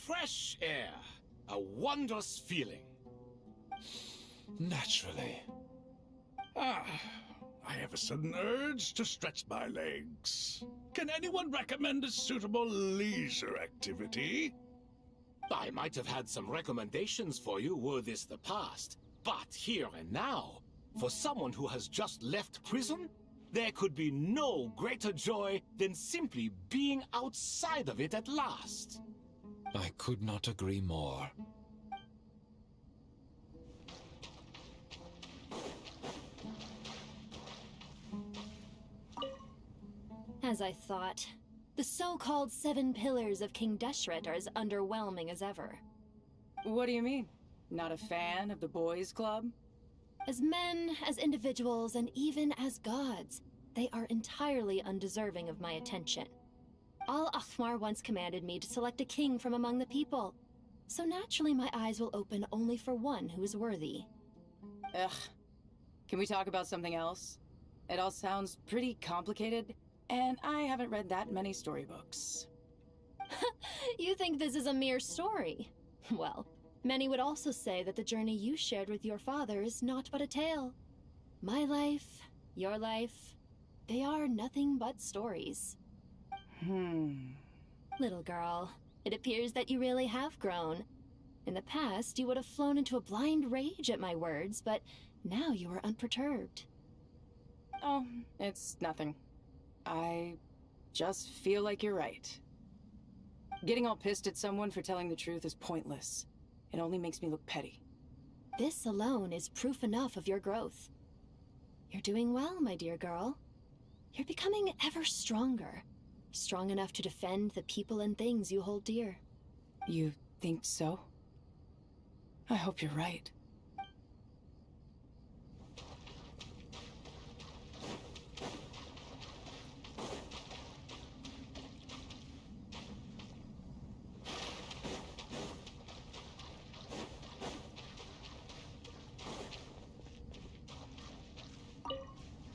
Fresh air. A wondrous feeling. Naturally. Ah, I have a sudden urge to stretch my legs. Can anyone recommend a suitable leisure activity? I might have had some recommendations for you were this the past. But here and now, for someone who has just left prison, there could be no greater joy than simply being outside of it at last. I could not agree more. As I thought, the so-called 7 pillars of King Deshret are as underwhelming as ever. What do you mean? Not a fan of the boys' club? As men, as individuals, and even as gods, they are entirely undeserving of my attention. Al-Akhmar once commanded me to select a king from among the people, so naturally my eyes will open only for one who is worthy. Ugh. Can we talk about something else? It all sounds pretty complicated, and I haven't read that many storybooks. You think this is a mere story? Well, many would also say that the journey you shared with your father is not but a tale. My life, your life, they are nothing but stories. Little girl, it appears that you really have grown. In the past, you would have flown into a blind rage at my words, but now you are unperturbed. Oh, it's nothing. I just feel like you're right. Getting all pissed at someone for telling the truth is pointless. It only makes me look petty. This alone is proof enough of your growth. You're doing well, my dear girl. You're becoming ever stronger. Strong enough to defend the people and things you hold dear. You think so? I hope you're right.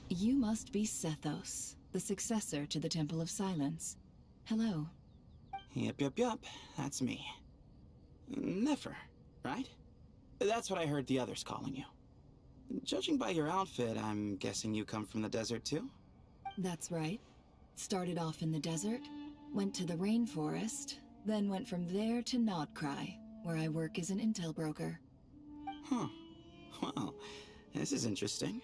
You must be Sethos, the successor to the Temple of Silence. Hello. Yup, that's me. Nefer, right? That's what I heard the others calling you. Judging by your outfit, I'm guessing you come from the desert too? That's right. Started off in the desert, went to the rainforest, then went from there to Nodcry, where I work as an intel broker. Huh. Well, this is interesting.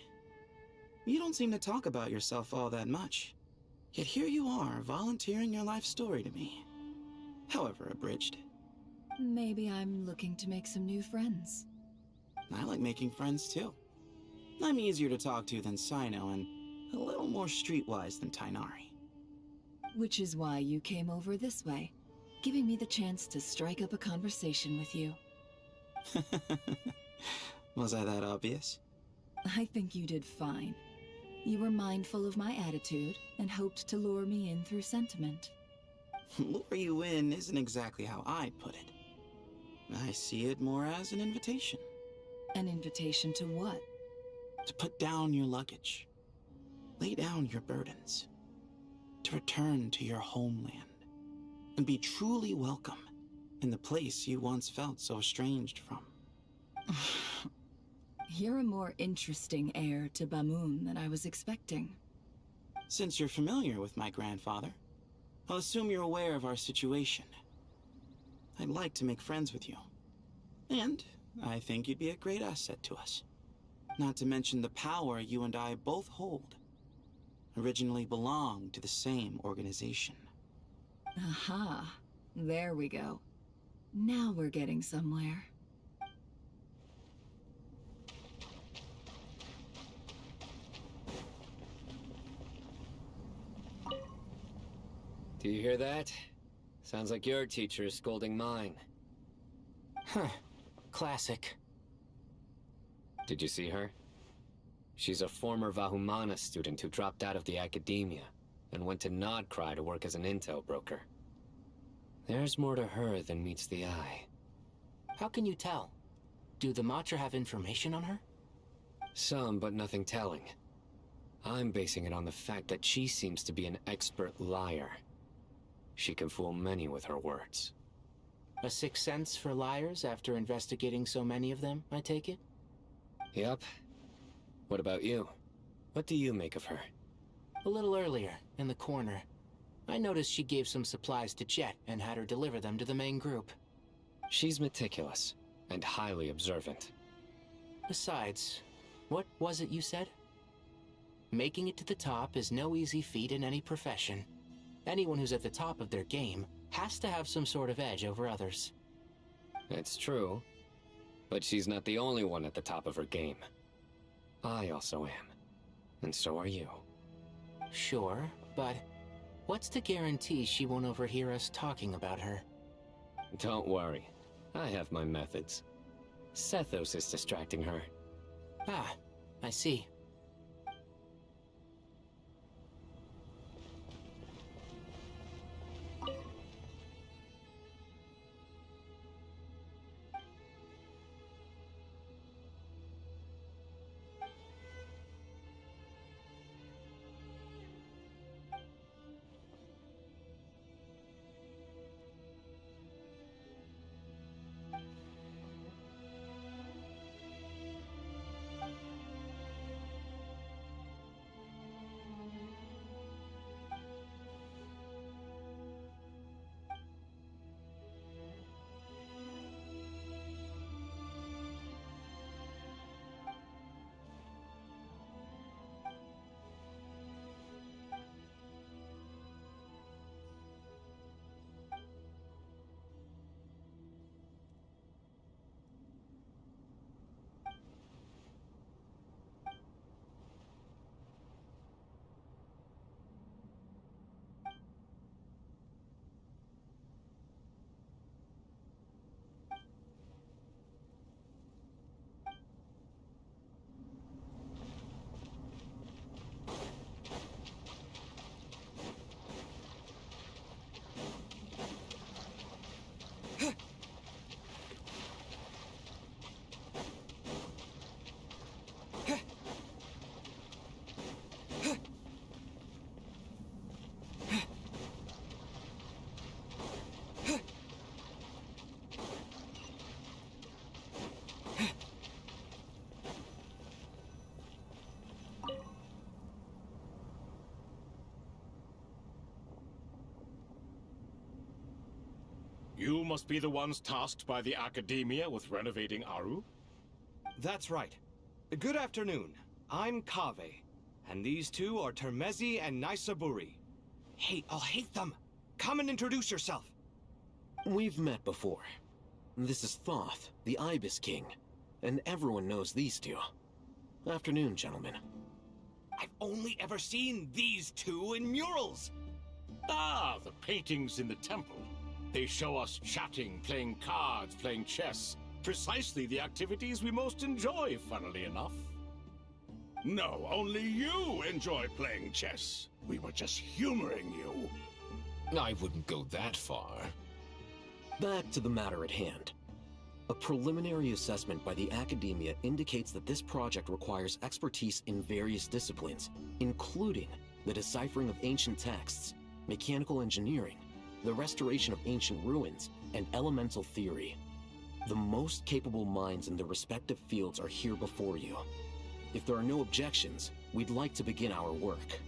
You don't seem to talk about yourself all that much. Yet here you are, volunteering your life story to me. However abridged. Maybe I'm looking to make some new friends. I like making friends too. I'm easier to talk to than Sino and a little more streetwise than Tainari. Which is why you came over this way, giving me the chance to strike up a conversation with you. Was I that obvious? I think you did fine. You were mindful of my attitude and hoped to lure me in through sentiment. Lure you in isn't exactly how I'd put it. I see it more as an invitation. An invitation to what? To put down your luggage. Lay down your burdens. To return to your homeland. And be truly welcome in the place you once felt so estranged from. You're a more interesting heir to Bamun than I was expecting. Since you're familiar with my grandfather, I'll assume you're aware of our situation. I'd like to make friends with you. And I think you'd be a great asset to us. Not to mention the power you and I both hold. Originally belonged to the same organization. Aha, there we go. Now we're getting somewhere. Do you hear that? Sounds like your teacher is scolding mine. Huh. Classic. Did you see her? She's a former Vahumana student who dropped out of the academia and went to Nodcry to work as an intel broker. There's more to her than meets the eye. How can you tell? Do the Matcha have information on her? Some, but nothing telling. I'm basing it on the fact that she seems to be an expert liar. She can fool many with her words. A sixth sense for liars after investigating so many of them, I take it? Yup. What about you? What do you make of her? A little earlier, in the corner, I noticed she gave some supplies to Jet and had her deliver them to the main group. She's meticulous and highly observant. Besides, what was it you said? Making it to the top is no easy feat in any profession. Anyone who's at the top of their game has to have some sort of edge over others. It's true, but she's not the only one at the top of her game. I also am, and so are you. Sure, but what's to guarantee she won't overhear us talking about her? Don't worry, I have my methods. Sethos is distracting her. Ah, I see. You must be the ones tasked by the Academia with renovating Aru? That's right. Good afternoon. I'm Kaveh, and these two are Termezi and Naisaburi. Hey, I'll hate them! Come and introduce yourself! We've met before. This is Thoth, the Ibis King, and everyone knows these two. Afternoon, gentlemen. I've only ever seen these two in murals! Ah, the paintings in the temple. They show us chatting, playing cards, playing chess. Precisely the activities we most enjoy, funnily enough. No, only you enjoy playing chess. We were just humoring you. I wouldn't go that far. Back to the matter at hand. A preliminary assessment by the Academia indicates that this project requires expertise in various disciplines, including the deciphering of ancient texts, mechanical engineering, the restoration of ancient ruins, and elemental theory. The most capable minds in their respective fields are here before you. If there are no objections, we'd like to begin our work.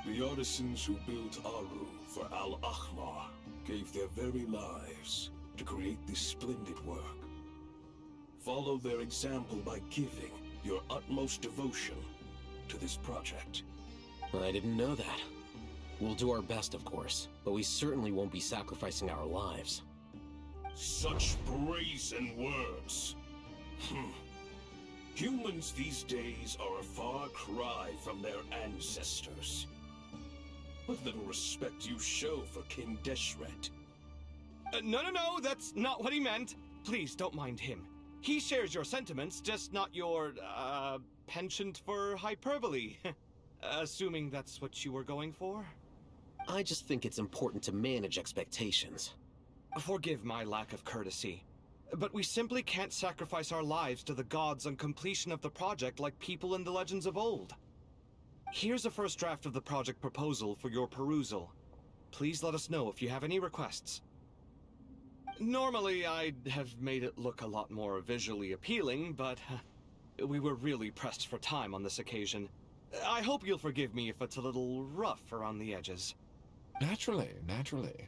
The artisans who built Aru for Al-Ahmar gave their very lives to create this splendid work. Follow their example by giving your utmost devotion to this project. I didn't know that. We'll do our best, of course, but we certainly won't be sacrificing our lives. Such brazen words. Humans these days are a far cry from their ancestors. What little respect you show for King Deshret. No, that's not what he meant. Please, don't mind him. He shares your sentiments, just not your, penchant for hyperbole. Assuming that's what you were going for? I just think it's important to manage expectations. Forgive my lack of courtesy, but we simply can't sacrifice our lives to the gods on completion of the project like people in the legends of old. Here's a first draft of the project proposal for your perusal. Please let us know if you have any requests. Normally, I'd have made it look a lot more visually appealing, but we were really pressed for time on this occasion. I hope you'll forgive me if it's a little rough around the edges. Naturally, naturally.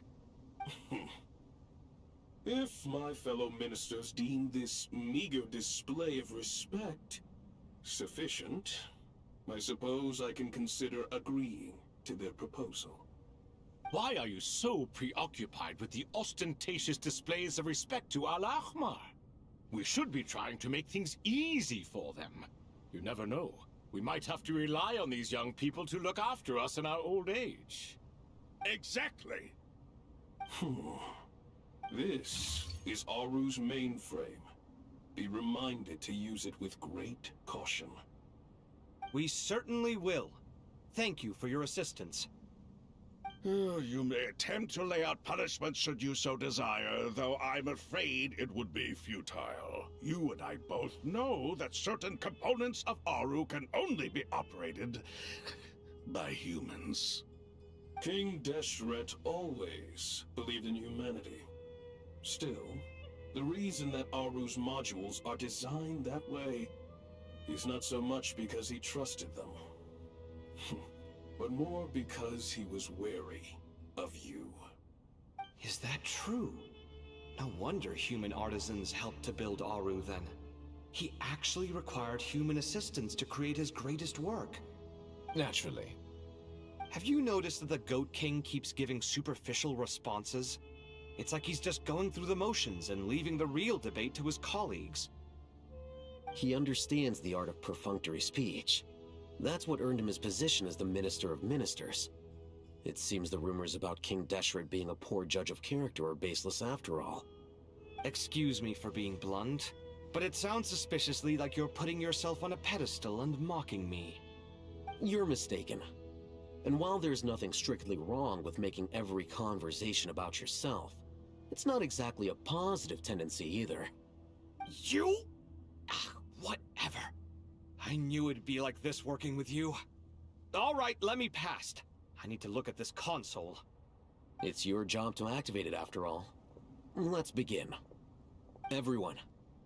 If my fellow ministers deem this meager display of respect sufficient, I suppose I can consider agreeing to their proposal. Why are you so preoccupied with the ostentatious displays of respect to Al-Ahmar? We should be trying to make things easy for them. You never know. We might have to rely on these young people to look after us in our old age. Exactly. This is Aru's mainframe. Be reminded to use it with great caution. We certainly will. Thank you for your assistance. You may attempt to lay out punishment should you so desire, though I'm afraid it would be futile. You and I both know that certain components of Aru can only be operated by humans. King Deshret always believed in humanity. Still, the reason that Aru's modules are designed that way is not so much because he trusted them, but more because he was wary of you. Is that true? No wonder human artisans helped to build Aru then. He actually required human assistance to create his greatest work. Naturally. Have you noticed that the Goat King keeps giving superficial responses? It's like he's just going through the motions and leaving the real debate to his colleagues. He understands the art of perfunctory speech. That's what earned him his position as the Minister of Ministers. It seems the rumors about King Deshret being a poor judge of character are baseless after all. Excuse me for being blunt, but it sounds suspiciously like you're putting yourself on a pedestal and mocking me. You're mistaken. And while there's nothing strictly wrong with making every conversation about yourself, it's not exactly a positive tendency either. You? Whatever. I knew it'd be like this working with you. All right, let me past. I need to look at this console. It's your job to activate it after all. Let's begin. Everyone,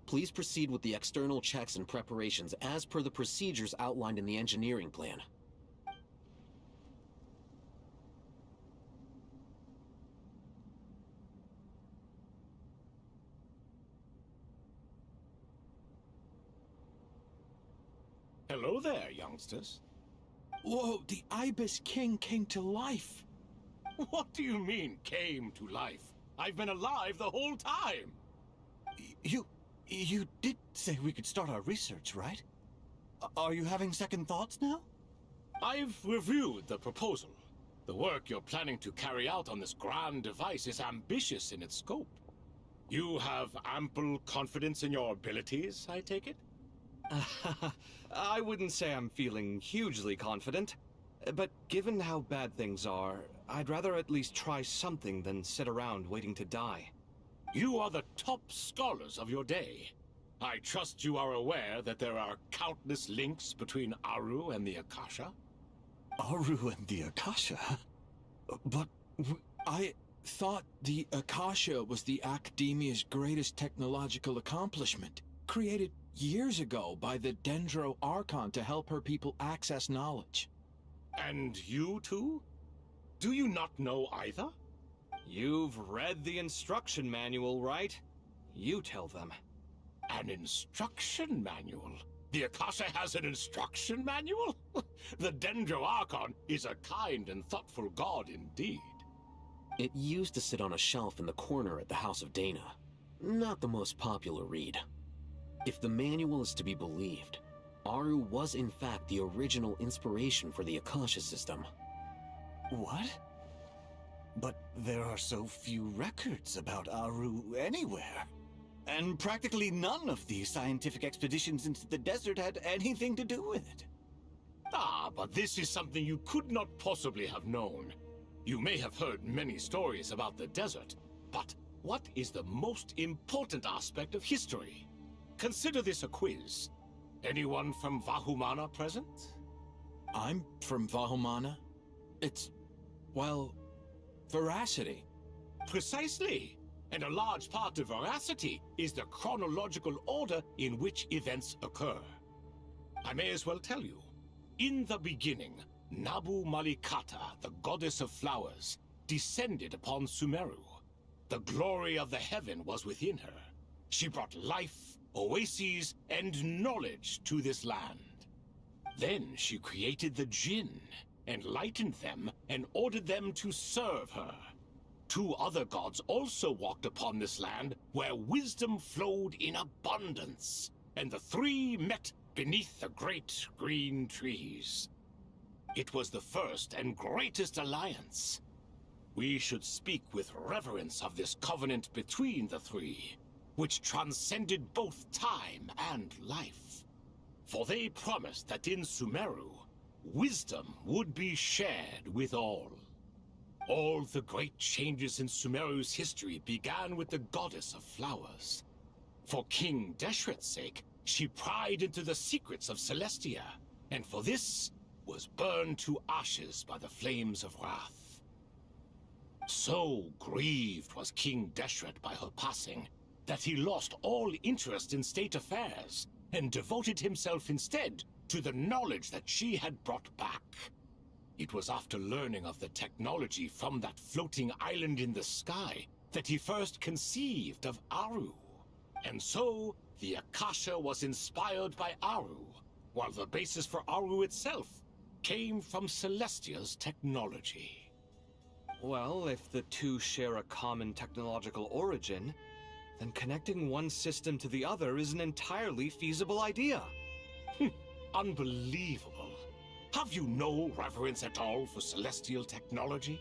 please proceed with the external checks and preparations as per the procedures outlined in the engineering plan. Hello there, youngsters. Whoa, the Ibis King came to life. What do you mean, came to life? I've been alive the whole time. You did say we could start our research, right? Are you having second thoughts now? I've reviewed the proposal. The work you're planning to carry out on this grand device is ambitious in its scope. You have ample confidence in your abilities, I take it? I wouldn't say I'm feeling hugely confident, but given how bad things are, I'd rather at least try something than sit around waiting to die. You are the top scholars of your day. I trust you are aware that there are countless links between Aru and the Akasha? Aru and the Akasha? But I thought the Akasha was the Academia's greatest technological accomplishment, created years ago by the Dendro Archon to help her people access knowledge. And you too? Do you not know either? You've read the instruction manual, right? You tell them. An instruction manual? The Akasha has an instruction manual? The Dendro Archon is a kind and thoughtful god indeed. It used to sit on a shelf in the corner at the House of Dana. Not the most popular read. If the manual is to be believed, Aru was in fact the original inspiration for the Akasha system. What? But there are so few records about Aru anywhere. And practically none of these scientific expeditions into the desert had anything to do with it. Ah, but this is something you could not possibly have known. You may have heard many stories about the desert, but what is the most important aspect of history? Consider this a quiz. Anyone from Vahumana present? I'm from Vahumana. It's, well, veracity. Precisely. and a large part of veracity is the chronological order in which events occur. I may as well tell you. In the beginning, Nabu Malikata, the goddess of flowers, descended upon Sumeru. The glory of the heaven was within her. She brought life, oases, and knowledge to this land. Then she created the Jinn, enlightened them, and ordered them to serve her. 2 other gods also walked upon this land where wisdom flowed in abundance, and the 3 met beneath the great green trees. It was the first and greatest alliance. We should speak with reverence of this covenant between the 3, which transcended both time and life. For they promised that in Sumeru, wisdom would be shared with all. All the great changes in Sumeru's history began with the goddess of flowers. For King Deshret's sake, she pried into the secrets of Celestia, and for this was burned to ashes by the flames of wrath. So grieved was King Deshret by her passing that he lost all interest in state affairs and devoted himself instead to the knowledge that she had brought back. It was after learning of the technology from that floating island in the sky that he first conceived of Aru. And so, the Akasha was inspired by Aru, while the basis for Aru itself came from Celestia's technology. Well, if the 2 share a common technological origin, then connecting one system to the other is an entirely feasible idea. Unbelievable. Have you no reverence at all for celestial technology?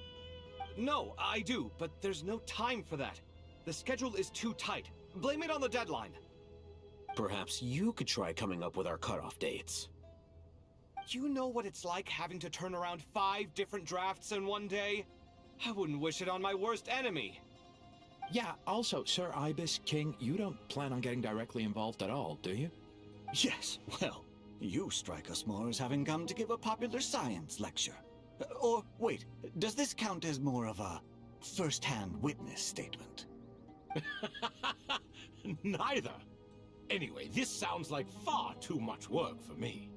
No, I do, but there's no time for that. The schedule is too tight. Blame it on the deadline. Perhaps you could try coming up with our cutoff dates. You know what it's like having to turn around 5 different drafts in one day? I wouldn't wish it on my worst enemy. Yeah, also, Sir Ibis, King, you don't plan on getting directly involved at all, do you? Yes, well, you strike us more as having come to give a popular science lecture. Or, wait, does this count as more of a first-hand witness statement? Neither. Anyway, this sounds like far too much work for me.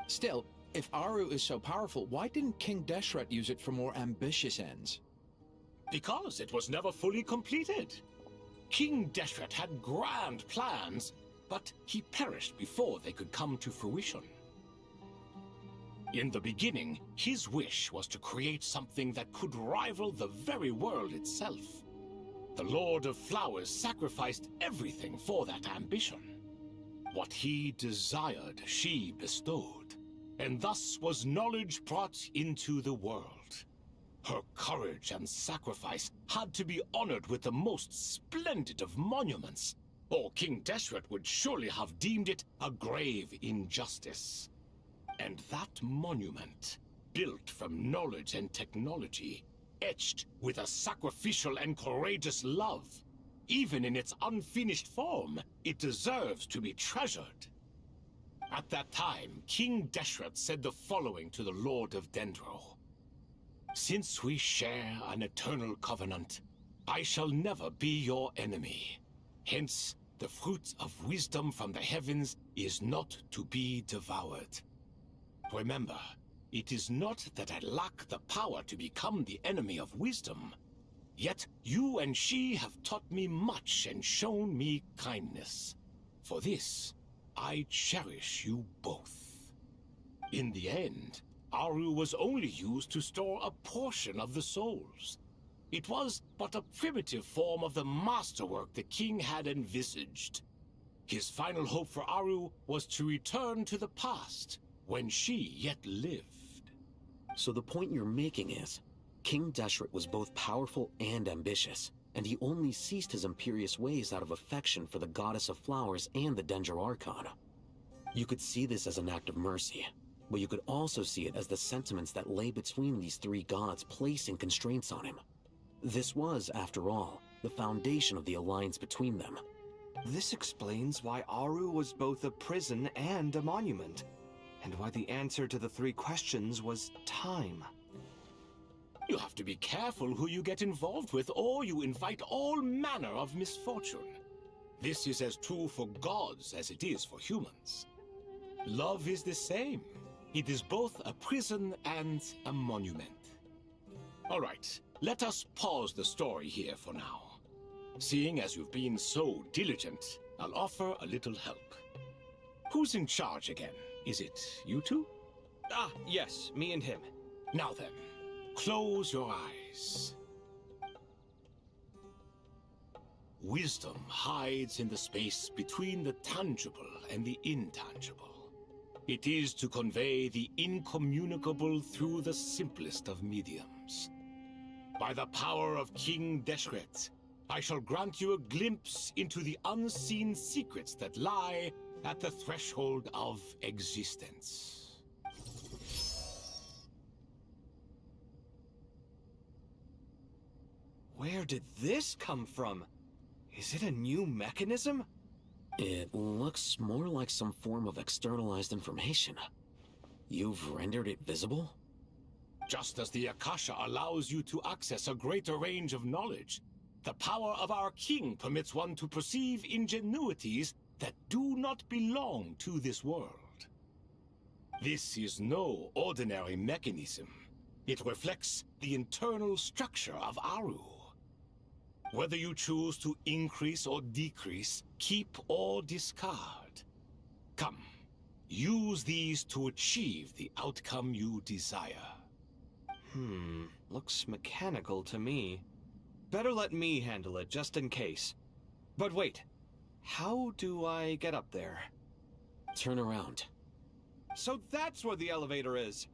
Still, if Aru is so powerful, why didn't King Deshret use it for more ambitious ends? Because it was never fully completed. King Deshret had grand plans, but he perished before they could come to fruition. In the beginning, his wish was to create something that could rival the very world itself. The Lord of Flowers sacrificed everything for that ambition. What he desired, she bestowed, and thus was knowledge brought into the world. Her courage and sacrifice had to be honored with the most splendid of monuments, or King Deshret would surely have deemed it a grave injustice. And that monument, built from knowledge and technology, etched with a sacrificial and courageous love, even in its unfinished form, it deserves to be treasured. At that time, King Deshret said the following to the Lord of Dendro. Since we share an eternal covenant, I shall never be your enemy. Hence, the fruit of wisdom from the heavens is not to be devoured. Remember, it is not that I lack the power to become the enemy of wisdom. Yet you and she have taught me much and shown me kindness. For this, I cherish you both. In the end, Aru was only used to store a portion of the souls. It was but a primitive form of the masterwork the king had envisaged. His final hope for Aru was to return to the past, when she yet lived. So the point you're making is, King Deshret was both powerful and ambitious, and he only ceased his imperious ways out of affection for the goddess of flowers and the Dendro Archon. You could see this as an act of mercy, but you could also see it as the sentiments that lay between these 3 gods placing constraints on him. This was, after all, the foundation of the alliance between them. This explains why Aru was both a prison and a monument, and why the answer to the 3 questions was time. You have to be careful who you get involved with, or you invite all manner of misfortune. This is as true for gods as it is for humans. Love is the same. It is both a prison and a monument. All right, let us pause the story here for now. Seeing as you've been so diligent, I'll offer a little help. Who's in charge again? Is it you two? Ah, yes, me and him. Now then, close your eyes. Wisdom hides in the space between the tangible and the intangible. It is to convey the incommunicable through the simplest of mediums. By the power of King Deshret, I shall grant you a glimpse into the unseen secrets that lie at the threshold of existence. Where did this come from? Is it a new mechanism? It looks more like some form of externalized information. You've rendered it visible? Just as the Akasha allows you to access a greater range of knowledge, the power of our king permits one to perceive ingenuities that do not belong to this world. This is no ordinary mechanism. It reflects the internal structure of Aru. Whether you choose to increase or decrease, keep or discard. Come, use these to achieve the outcome you desire. Looks mechanical to me. Better let me handle it, just in case. But wait, how do I get up there? Turn around. So that's where the elevator is!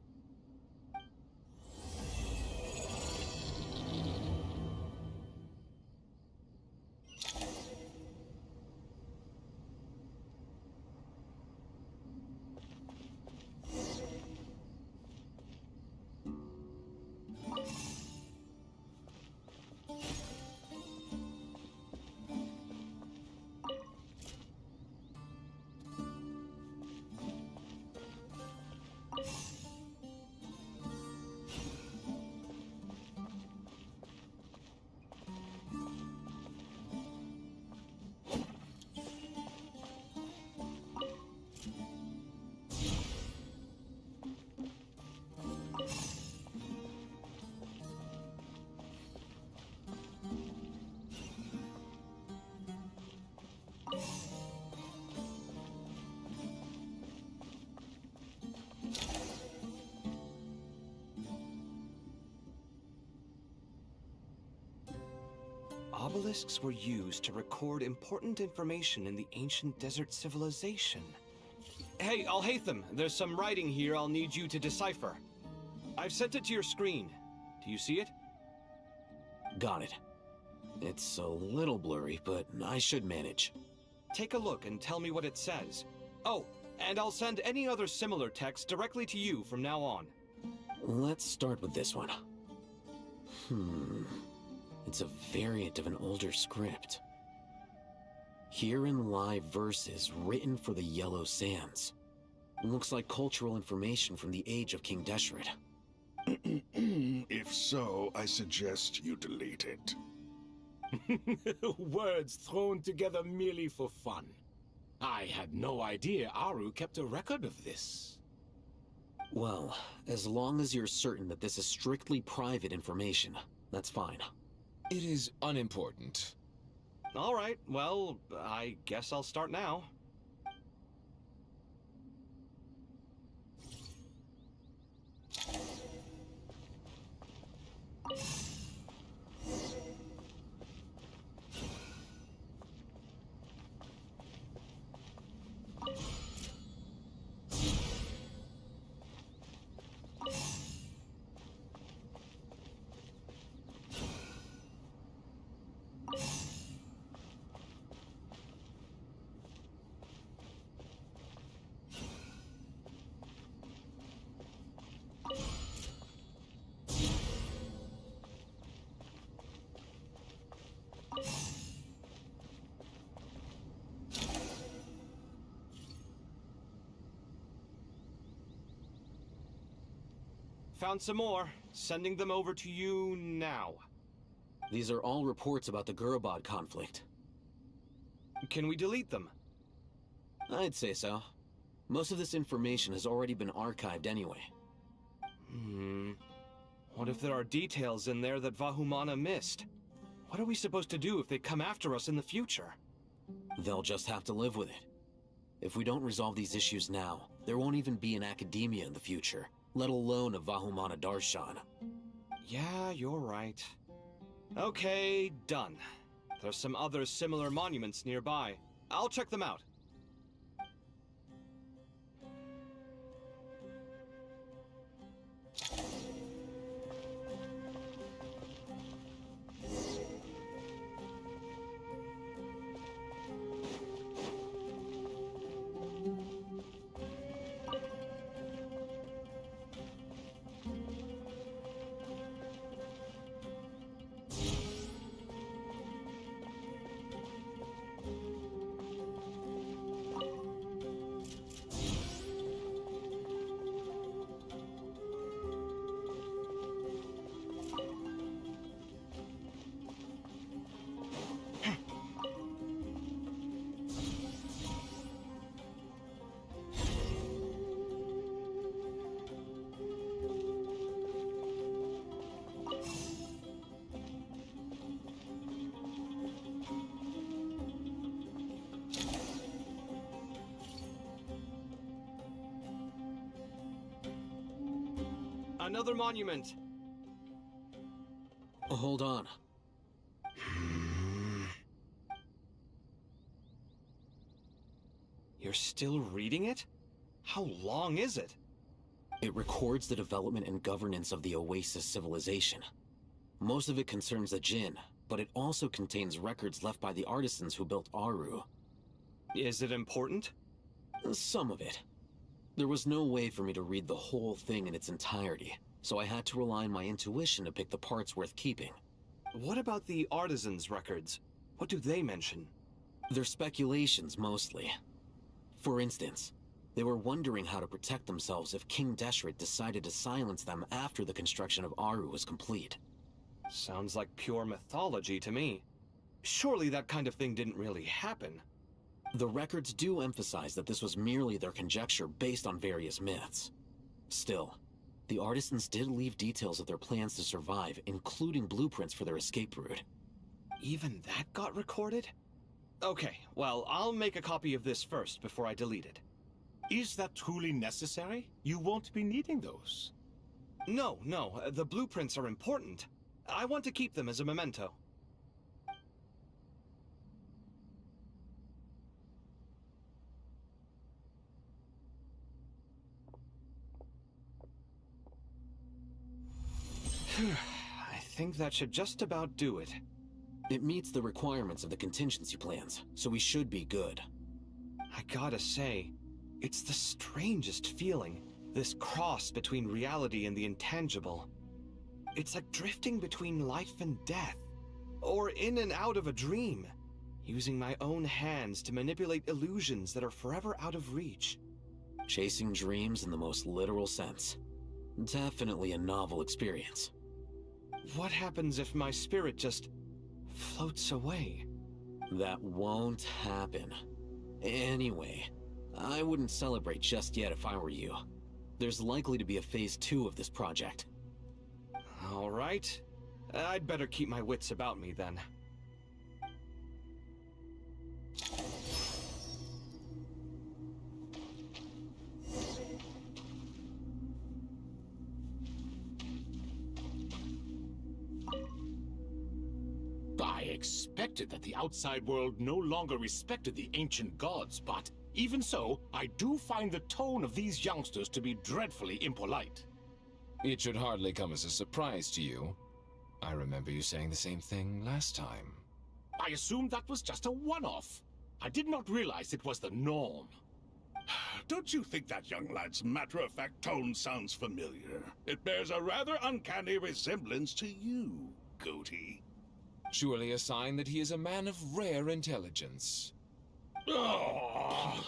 Obelisks were used to record important information in the ancient desert civilization. Hey, Alhaitham, there's some writing here I'll need you to decipher. I've sent it to your screen. Do you see it? Got it. It's a little blurry, but I should manage. Take a look and tell me what it says. Oh, and I'll send any other similar text directly to you from now on. Let's start with this one. It's a variant of an older script. Herein lie verses written for the Yellow Sands. Looks like cultural information from the age of King Deshret. If so, I suggest you delete it. Words thrown together merely for fun. I had no idea Aru kept a record of this. Well, as long as you're certain that this is strictly private information, that's fine. It is unimportant. All right, well, I guess I'll start now. Found some more. Sending them over to you now. These are all reports about the Gurubad conflict. Can we delete them? I'd say so. Most of this information has already been archived anyway. What if there are details in there that Vahumana missed? What are we supposed to do if they come after us in the future? They'll just have to live with it. If we don't resolve these issues now, there won't even be an academia in the future, let alone a Vahumana Darshan. Yeah, you're right. Okay, done. There's some other similar monuments nearby. I'll check them out. Another monument. Hold on. You're still reading it? How long is it? It records the development and governance of the Oasis civilization. Most of it concerns the Jinn, but it also contains records left by the artisans who built Aru. Is it important? Some of it. There was no way for me to read the whole thing in its entirety, so I had to rely on my intuition to pick the parts worth keeping. What about the artisans' records? What do they mention? They're speculations, mostly. For instance, they were wondering how to protect themselves if King Deshret decided to silence them after the construction of Aru was complete. Sounds like pure mythology to me. Surely that kind of thing didn't really happen. The records do emphasize that this was merely their conjecture based on various myths. Still, the artisans did leave details of their plans to survive, including blueprints for their escape route. Even that got recorded? Okay, well, I'll make a copy of this first before I delete it. Is that truly necessary? You won't be needing those. No, the blueprints are important. I want to keep them as a memento. I think that should just about do it. It meets the requirements of the contingency plans, so we should be good. I gotta say, it's the strangest feeling, this cross between reality and the intangible. It's like drifting between life and death, or in and out of a dream, using my own hands to manipulate illusions that are forever out of reach. Chasing dreams in the most literal sense. Definitely a novel experience. What happens if my spirit just floats away? That won't happen. Anyway, I wouldn't celebrate just yet if I were you. There's likely to be a phase 2 of this project. All right. I'd better keep my wits about me then. I expected that the outside world no longer respected the ancient gods, but even so, I do find the tone of these youngsters to be dreadfully impolite. It should hardly come as a surprise to you. I remember you saying the same thing last time. I assumed that was just a one-off. I did not realize it was the norm. Don't you think that young lad's matter-of-fact tone sounds familiar? It bears a rather uncanny resemblance to you, Goatee. Surely a sign that he is a man of rare intelligence. Oh.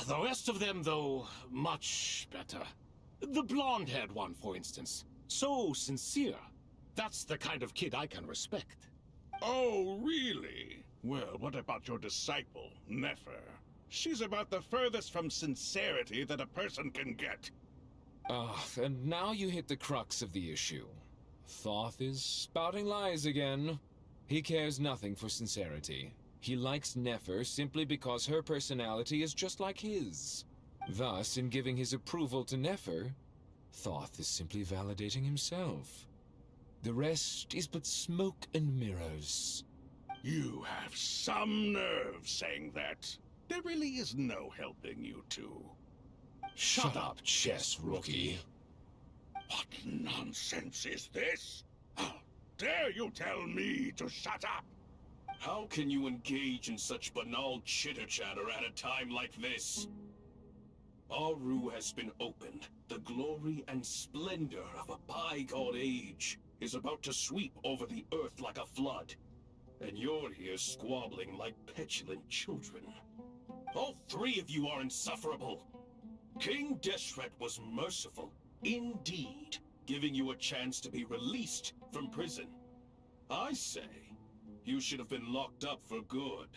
The rest of them, though, much better. The blonde-haired one, for instance. So sincere. That's the kind of kid I can respect. Oh, really? Well, what about your disciple, Nefer? She's about the furthest from sincerity that a person can get. And now you hit the crux of the issue. Thoth is spouting lies again. He cares nothing for sincerity. He likes Nefer simply because her personality is just like his. Thus, in giving his approval to Nefer, Thoth is simply validating himself. The rest is but smoke and mirrors. You have some nerve saying that. There really is no helping you two. Shut up, chess rookie. What nonsense is this? How dare you tell me to shut up? How can you engage in such banal chitter-chatter at a time like this? Aru has been opened. The glory and splendor of a bygone age is about to sweep over the earth like a flood. And you're here squabbling like petulant children. All three of you are insufferable. King Deshret was merciful, indeed, giving you a chance to be released from prison. I say, you should have been locked up for good.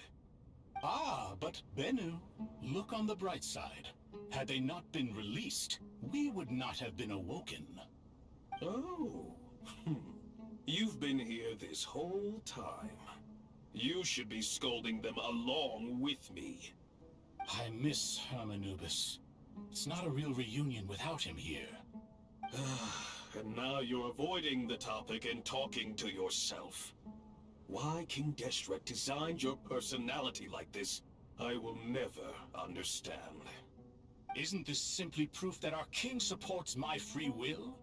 Ah, but Bennu, look on the bright side. Had they not been released, we would not have been awoken. Oh. You've been here this whole time. You should be scolding them along with me. I miss Hermanubis. It's not a real reunion without him here. And now you're avoiding the topic and talking to yourself. Why King Deshret designed your personality like this, I will never understand. Isn't this simply proof that our king supports my free will?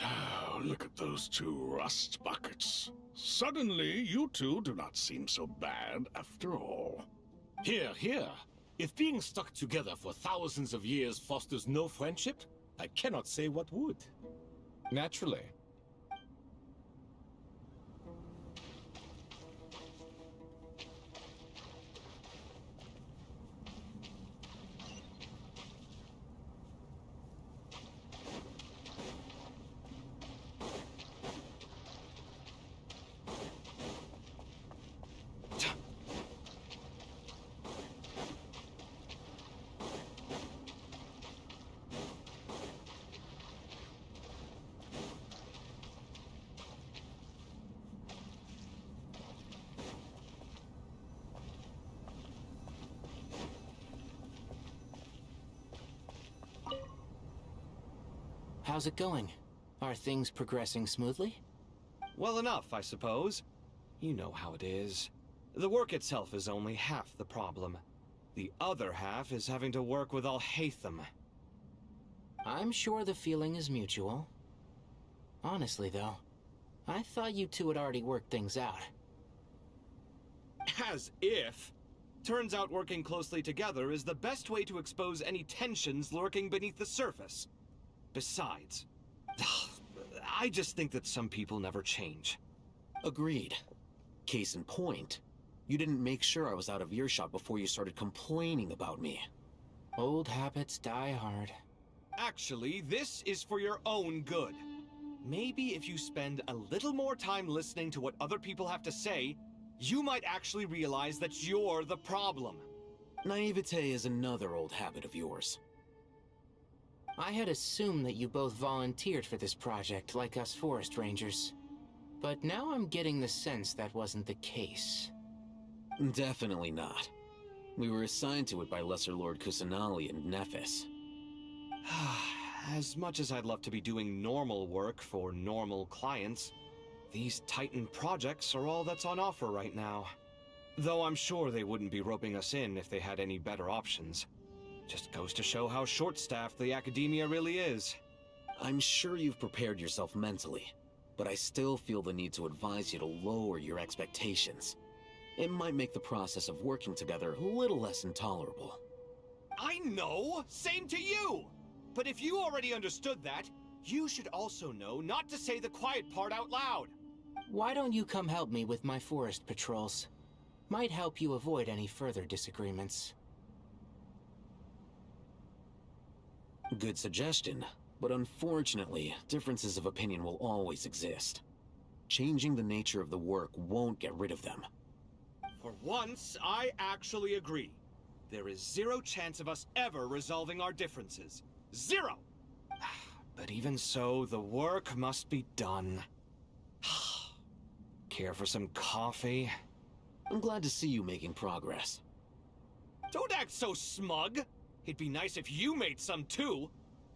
Oh, look at those two rust buckets. Suddenly, you two do not seem so bad after all. Here, here. If being stuck together for thousands of years fosters no friendship, I cannot say what would. Naturally. How's it going? Are things progressing smoothly? Well enough, I suppose. You know how it is. The work itself is only half the problem. The other half is having to work with Al-Haytham. I'm sure the feeling is mutual. Honestly, though, I thought you two had already worked things out. As if. Turns out working closely together is the best way to expose any tensions lurking beneath the surface. Besides, I just think that some people never change. Agreed. Case in point, you didn't make sure I was out of earshot before you started complaining about me. Old habits die hard. Actually, this is for your own good. Maybe if you spend a little more time listening to what other people have to say, you might actually realize that you're the problem. Naivete is another old habit of yours. I had assumed that you both volunteered for this project like us forest rangers. But now I'm getting the sense that wasn't the case. Definitely not. We were assigned to it by Lesser Lord Kusanali and Nephis. As much as I'd love to be doing normal work for normal clients, these Titan projects are all that's on offer right now. Though I'm sure they wouldn't be roping us in if they had any better options. Just goes to show how short-staffed the academia really is. I'm sure you've prepared yourself mentally, but I still feel the need to advise you to lower your expectations. It might make the process of working together a little less intolerable. I know! Same to you! But if you already understood that, you should also know not to say the quiet part out loud. Why don't you come help me with my forest patrols? Might help you avoid any further disagreements. Good suggestion, But unfortunately, differences of opinion will always exist. Changing the nature of the work won't get rid of them. For once, I actually agree. There is zero chance of us ever resolving our differences. Zero! But even so, the work must be done. Care for some coffee? I'm glad to see you making progress. Don't act so smug! It'd be nice if you made some too!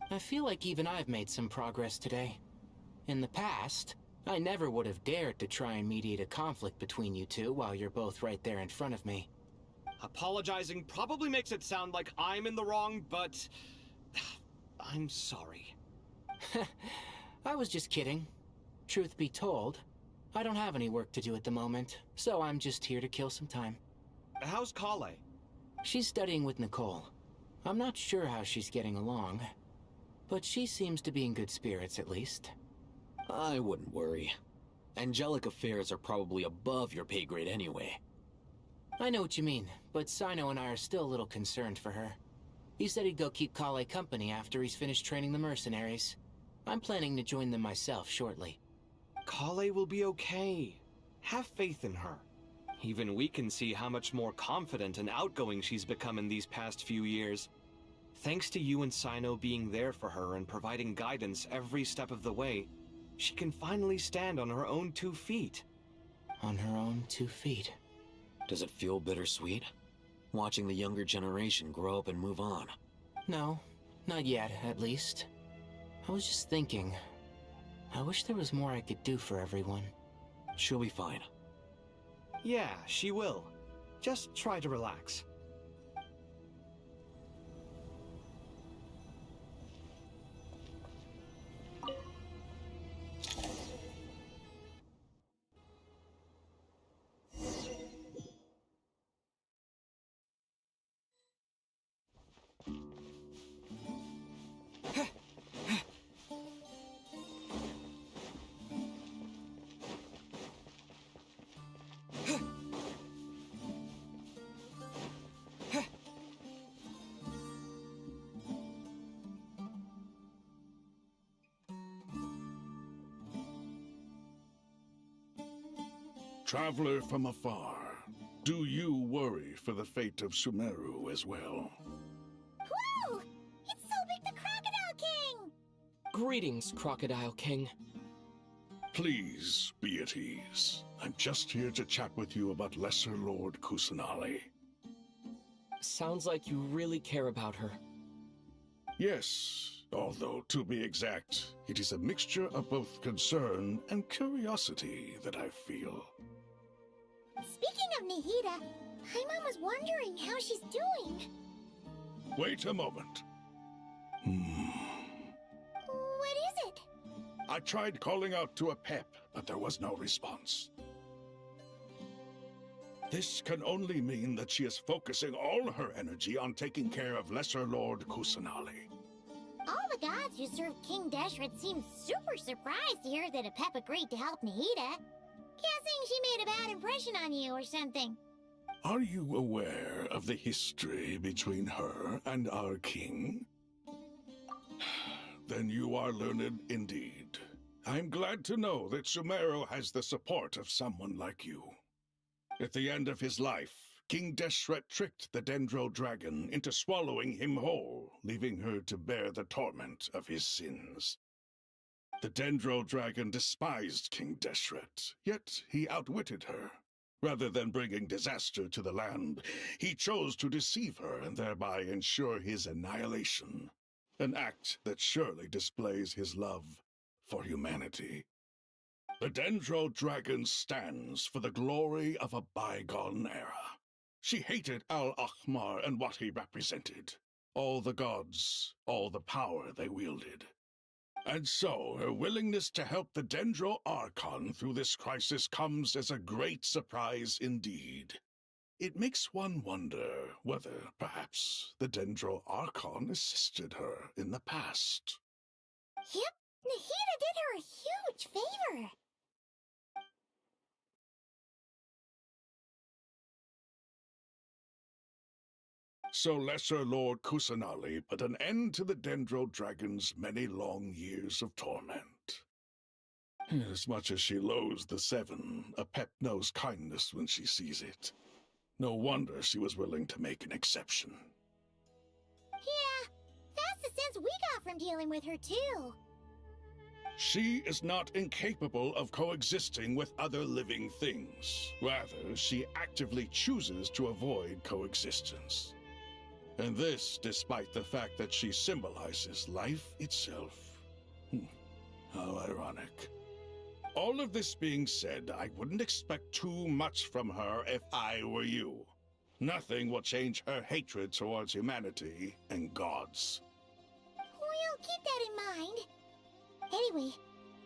I feel like even I've made some progress today. In the past, I never would have dared to try and mediate a conflict between you two while you're both right there in front of me. Apologizing probably makes it sound like I'm in the wrong, but... I'm sorry. I was just kidding. Truth be told, I don't have any work to do at the moment, so I'm just here to kill some time. How's Kale? She's studying with Nicole. I'm not sure how she's getting along, but she seems to be in good spirits at least. I wouldn't worry. Angelic affairs are probably above your pay grade anyway. I know what you mean, but Sino and I are still a little concerned for her. He said he'd go keep Kale company after he's finished training the mercenaries. I'm planning to join them myself shortly. Kale will be okay. Have faith in her. Even we can see how much more confident and outgoing she's become in these past few years. Thanks to you and Sino being there for her and providing guidance every step of the way, she can finally stand on her own 2 feet. On her own 2 feet. Does it feel bittersweet? Watching the younger generation grow up and move on? No, not yet, at least. I was just thinking, I wish there was more I could do for everyone. She'll be fine. Yeah, she will. Just try to relax. Traveler from afar, do you worry for the fate of Sumeru as well? Whoa! It's Sobek the Crocodile King! Greetings, Crocodile King. Please be at ease. I'm just here to chat with you about Lesser Lord Kusanali. Sounds like you really care about her. Yes, although to be exact, it is a mixture of both concern and curiosity that I feel. Speaking of Nihida, Paimon was wondering how she's doing. Wait a moment. What is it? I tried calling out to a pep, but there was no response. This can only mean that she is focusing all her energy on taking care of Lesser Lord Kusanali. All the gods who served King Deshret seemed super surprised to hear that a pep agreed to help Nihida. Guessing she made a bad impression on you or something. Are you aware of the history between her and our king? Then you are learned indeed. I'm glad to know that Sumeru has the support of someone like you. At the end of his life, King Deshret tricked the Dendro Dragon into swallowing him whole, leaving her to bear the torment of his sins. The Dendro Dragon despised King Deshret, yet he outwitted her. Rather than bringing disaster to the land, he chose to deceive her and thereby ensure his annihilation. An act that surely displays his love for humanity. The Dendro Dragon stands for the glory of a bygone era. She hated Al-Ahmar and what he represented. All the gods, all the power they wielded. And so, her willingness to help the Dendro Archon through this crisis comes as a great surprise indeed. It makes one wonder whether, perhaps, the Dendro Archon assisted her in the past. Yep, Nihida did her a huge favor. So Lesser Lord Kusanali put an end to the Dendro Dragon's many long years of torment. As much as she loathes the Seven, a pet knows kindness when she sees it. No wonder she was willing to make an exception. Yeah, that's the sense we got from dealing with her, too. She is not incapable of coexisting with other living things. Rather, she actively chooses to avoid coexistence. And this despite the fact that she symbolizes life itself. How ironic. All of this being said, I wouldn't expect too much from her if I were you. Nothing will change her hatred towards humanity and gods. We'll keep that in mind. Anyway,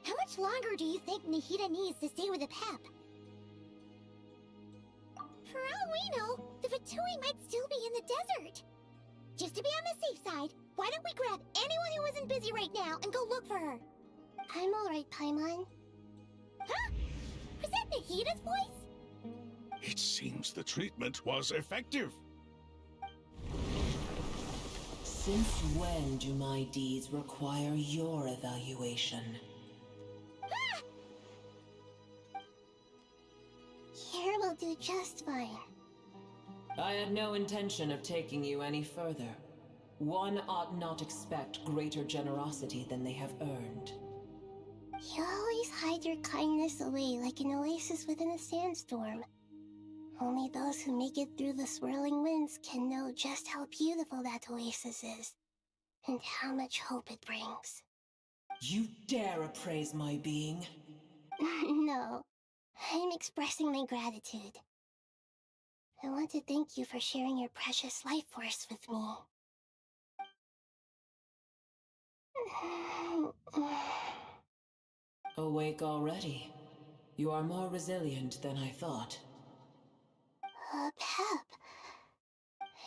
how much longer do you think Nahida needs to stay with the Pep? For all we know, the Fatui might still be in the desert. Just to be on the safe side, why don't we grab anyone who isn't busy right now and go look for her? I'm alright, Paimon. Huh? Was that Nahida's voice? It seems the treatment was effective. Since when do my deeds require your evaluation? Ah! Here will do just fine. I had no intention of taking you any further. One ought not expect greater generosity than they have earned. You always hide your kindness away like an oasis within a sandstorm. Only those who make it through the swirling winds can know just how beautiful that oasis is, and how much hope it brings. You dare appraise my being? No, I'm expressing my gratitude. I want to thank you for sharing your precious life force with me. Awake already? You are more resilient than I thought. Pep.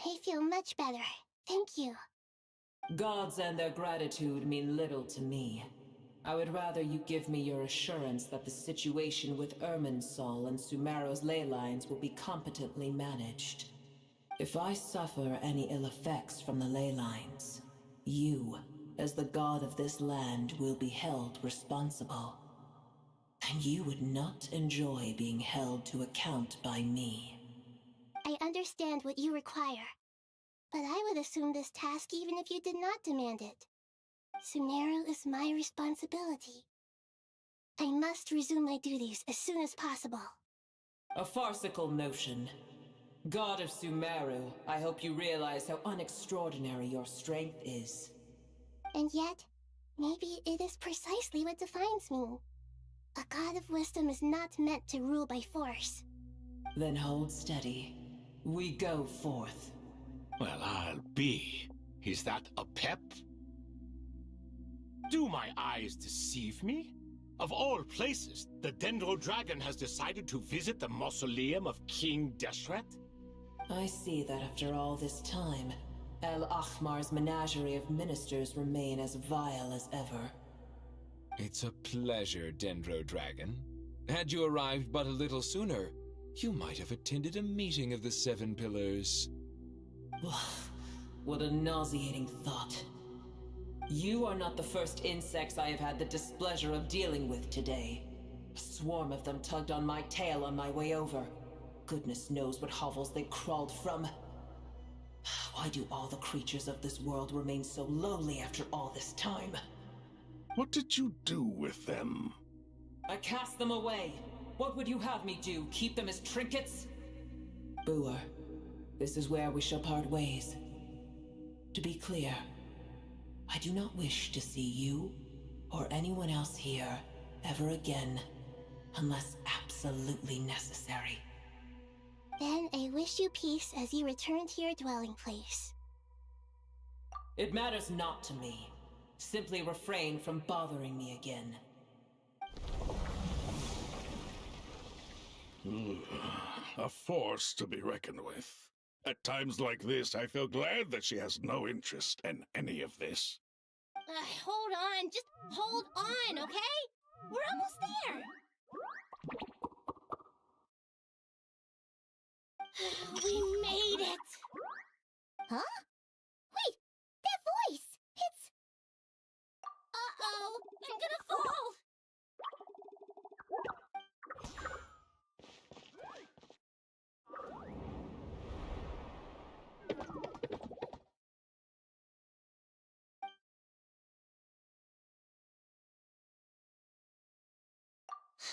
I feel much better. Thank you. Gods and their gratitude mean little to me. I would rather you give me your assurance that the situation with Irminsul and Sumero's ley lines will be competently managed. If I suffer any ill effects from the ley lines, you, as the god of this land, will be held responsible. And you would not enjoy being held to account by me. I understand what you require, but I would assume this task even if you did not demand it. Sumero is my responsibility. I must resume my duties as soon as possible. A farcical notion. God of Sumeru, I hope you realize how unextraordinary your strength is. And yet, maybe it is precisely what defines me. A god of wisdom is not meant to rule by force. Then hold steady. We go forth. Well, I'll be. Is that a pep? Do my eyes deceive me? Of all places, the Dendro Dragon has decided to visit the mausoleum of King Deshret? I see that after all this time, El Ahmar's menagerie of ministers remain as vile as ever. It's a pleasure, Dendro Dragon. Had you arrived but a little sooner, you might have attended a meeting of the Seven Pillars. What a nauseating thought. You are not the first insects I have had the displeasure of dealing with today. A swarm of them tugged on my tail on my way over. Goodness knows what hovels they crawled from. Why do all the creatures of this world remain so lowly after all this time? What did you do with them? I cast them away. What would you have me do? Keep them as trinkets? Boer, this is where we shall part ways. To be clear, I do not wish to see you or anyone else here ever again, unless absolutely necessary. Then I wish you peace as you return to your dwelling place. It matters not to me. Simply refrain from bothering me again. A force to be reckoned with. At times like this, I feel glad that she has no interest in any of this. Hold on, just hold on, okay? We're almost there! We made it! Huh? Wait! That voice! It's... Uh-oh! I'm gonna fall!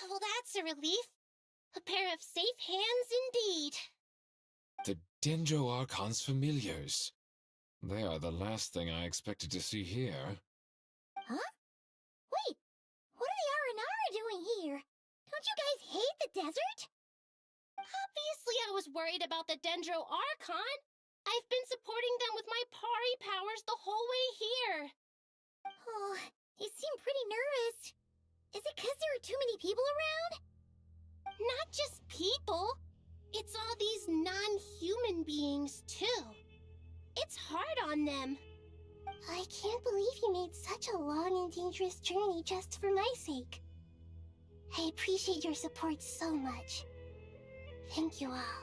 Well, that's a relief. A pair of safe hands indeed. The Dendro Archon's familiars. They are the last thing I expected to see here. Huh? Wait, what are the Aranara doing here? Don't you guys hate the desert? Obviously I was worried about the Dendro Archon. I've been supporting them with my Pari powers the whole way here. Oh, you seem pretty nervous. Is it because there are too many people around? Not just people. It's all these non-human beings, too. It's hard on them. I can't believe you made such a long and dangerous journey just for my sake. I appreciate your support so much. Thank you all.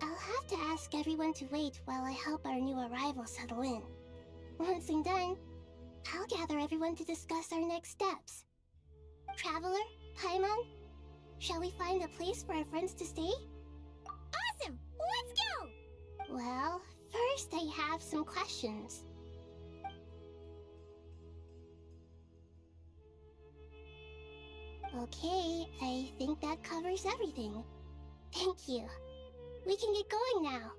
I'll have to ask everyone to wait while I help our new arrival settle in. Once I'm done, I'll gather everyone to discuss our next steps. Traveler, Paimon, shall we find a place for our friends to stay? Awesome! Let's go! Well, first I have some questions. Okay, I think that covers everything. Thank you. We can get going now.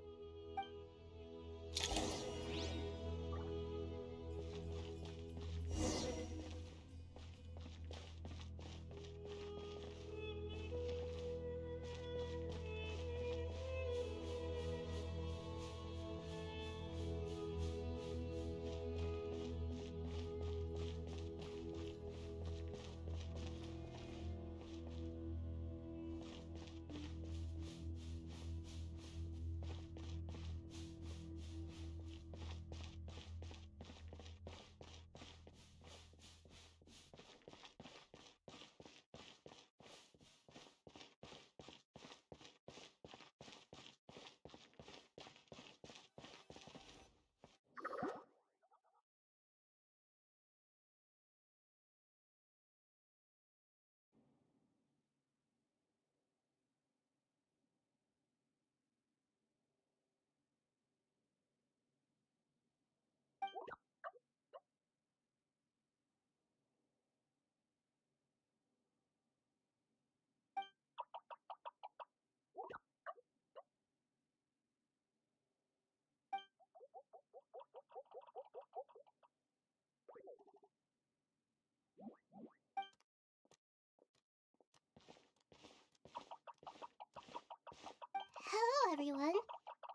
Hello, everyone.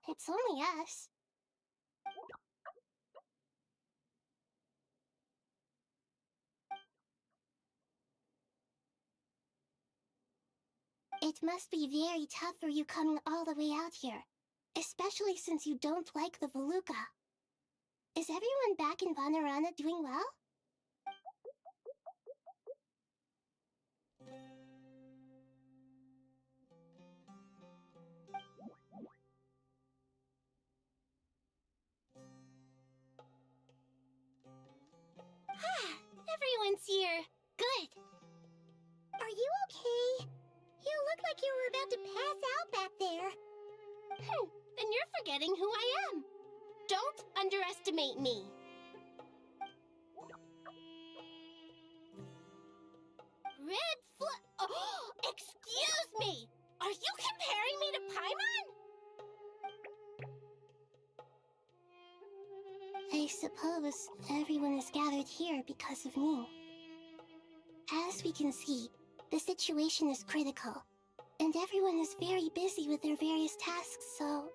It's only us. It must be very tough for you coming all the way out here, especially since you don't like the Voluka. Is everyone back in Vanarana doing well? Everyone's here. Good. Are you okay? You look like you were about to pass out back there. Then you're forgetting who I am. Don't underestimate me. Red Oh, excuse me! Are you comparing me to Paimon? I suppose everyone is gathered here because of me. As we can see, the situation is critical, and everyone is very busy with their various tasks, so...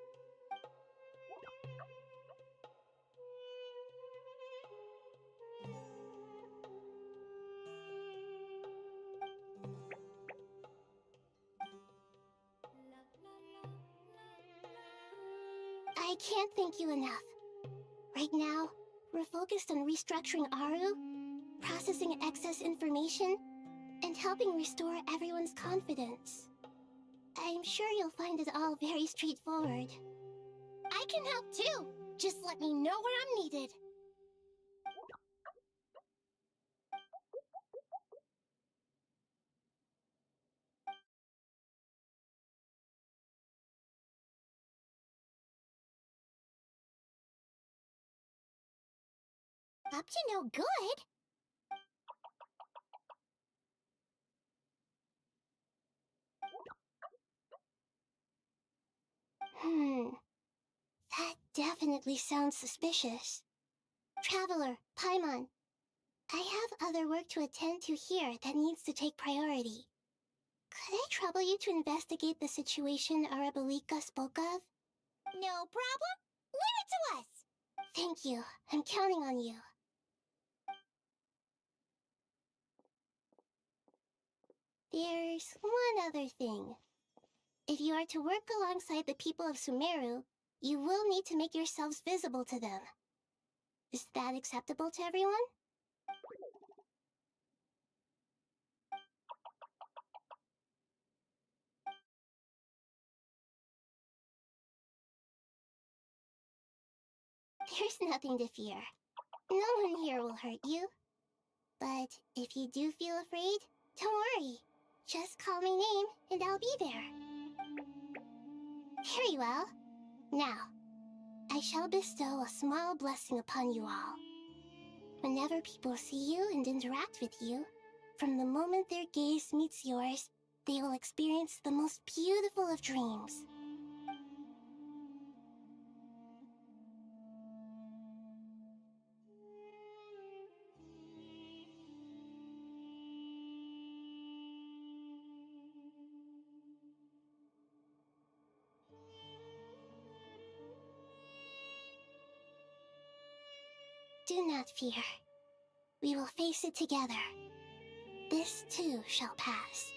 I can't thank you enough. Right now, we're focused on restructuring Aru, processing excess information, and helping restore everyone's confidence. I'm sure you'll find it all very straightforward. I can help too. Just let me know where I'm needed. Up to no good. That definitely sounds suspicious. Traveler, Paimon, I have other work to attend to here that needs to take priority. Could I trouble you to investigate the situation Arabalika spoke of? No problem. Leave it to us. Thank you. I'm counting on you. There's one other thing. If you are to work alongside the people of Sumeru, you will need to make yourselves visible to them. Is that acceptable to everyone? There's nothing to fear. No one here will hurt you. But if you do feel afraid, don't worry. Just call my name and I'll be there. Very well. Now, I shall bestow a small blessing upon you all. Whenever people see you and interact with you, from the moment their gaze meets yours, they will experience the most beautiful of dreams. Do not fear. We will face it together. This too shall pass.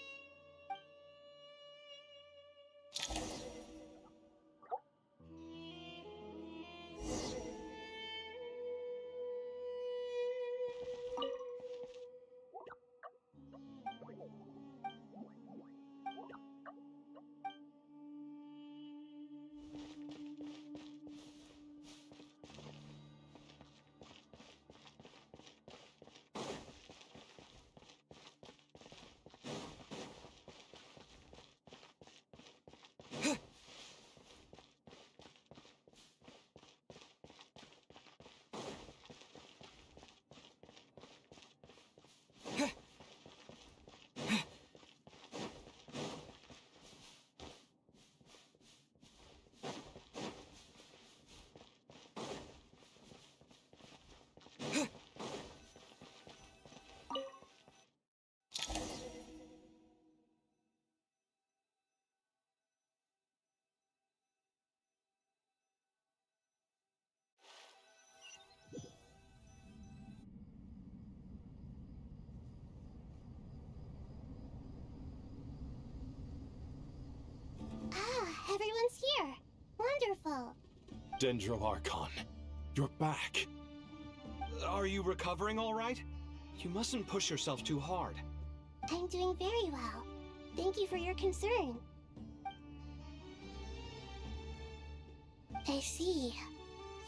Everyone's here. Wonderful. Dendro Archon, you're back. Are you recovering all right? You mustn't push yourself too hard. I'm doing very well. Thank you for your concern. I see.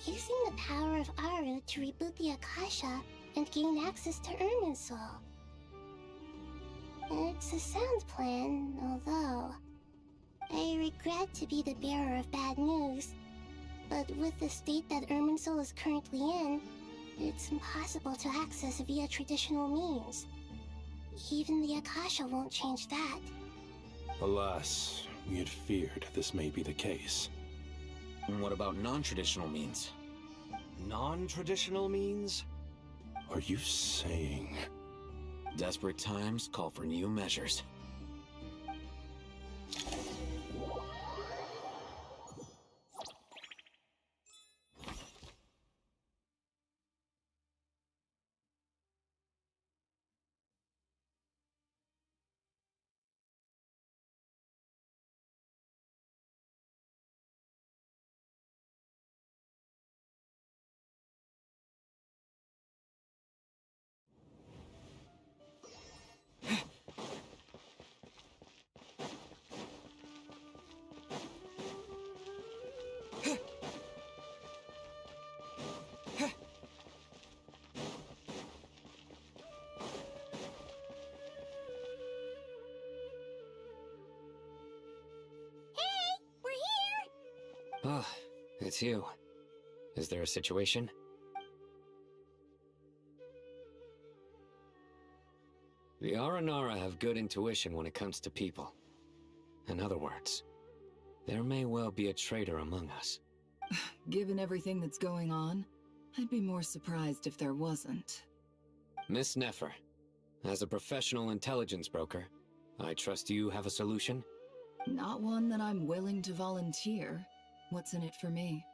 Using the power of Aru to reboot the Akasha and gain access to Irminsul. It's a sound plan, although I regret to be the bearer of bad news, but with the state that Irminsul is currently in, it's impossible to access via traditional means. Even the Akasha won't change that. Alas, we had feared this may be the case. And what about non-traditional means? Non-traditional means? Are you saying... Desperate times call for new measures. Ah, it's you. Is there a situation? The Aranara have good intuition when it comes to people. In other words, there may well be a traitor among us. Given everything that's going on, I'd be more surprised if there wasn't. Miss Nefer, as a professional intelligence broker, I trust you have a solution? Not one that I'm willing to volunteer. What's in it for me?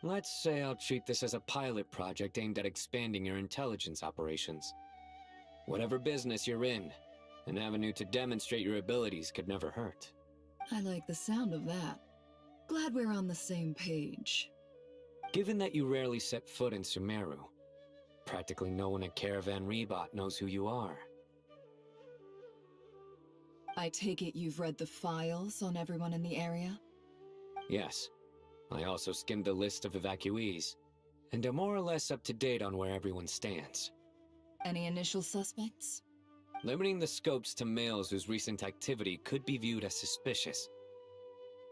Let's say I'll treat this as a pilot project aimed at expanding your intelligence operations. Whatever business you're in, an avenue to demonstrate your abilities could never hurt. I like the sound of that. Glad we're on the same page. Given that you rarely set foot in Sumeru, practically no one at Caravan Rebot knows who you are. I take it you've read the files on everyone in the area? Yes. I also skimmed the list of evacuees, and am more or less up to date on where everyone stands. Any initial suspects? Limiting the scopes to males whose recent activity could be viewed as suspicious.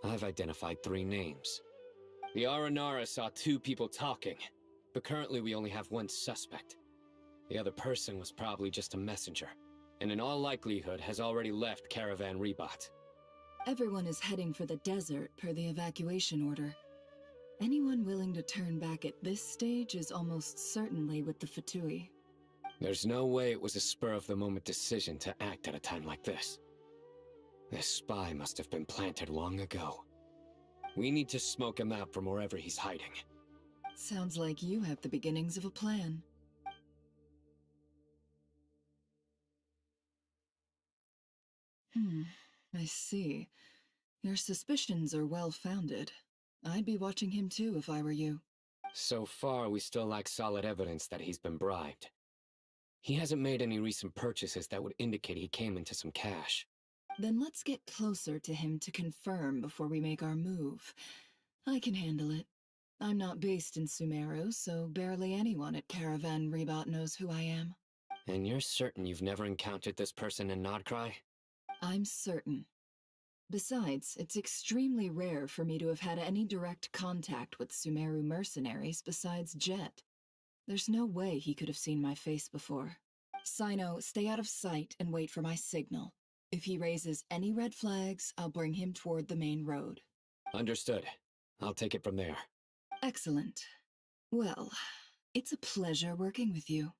I've identified 3 names. The Aranara saw 2 people talking, but currently we only have 1 suspect. The other person was probably just a messenger, and in all likelihood has already left Caravan Rebot. Everyone is heading for the desert per the evacuation order. Anyone willing to turn back at this stage is almost certainly with the Fatui. There's no way it was a spur-of-the-moment decision to act at a time like this. This spy must have been planted long ago. We need to smoke him out from wherever he's hiding. Sounds like you have the beginnings of a plan. I see. Your suspicions are well-founded. I'd be watching him too if I were you. So far, we still lack solid evidence that he's been bribed. He hasn't made any recent purchases that would indicate he came into some cash. Then let's get closer to him to confirm before we make our move. I can handle it. I'm not based in Sumeru, so barely anyone at Caravan Rebot knows who I am. And you're certain you've never encountered this person in Nodcry? I'm certain. Besides, it's extremely rare for me to have had any direct contact with Sumeru mercenaries besides Jet. There's no way he could have seen my face before. Sino, stay out of sight and wait for my signal. If he raises any red flags, I'll bring him toward the main road. Understood. I'll take it from there. Excellent. Well, it's a pleasure working with you.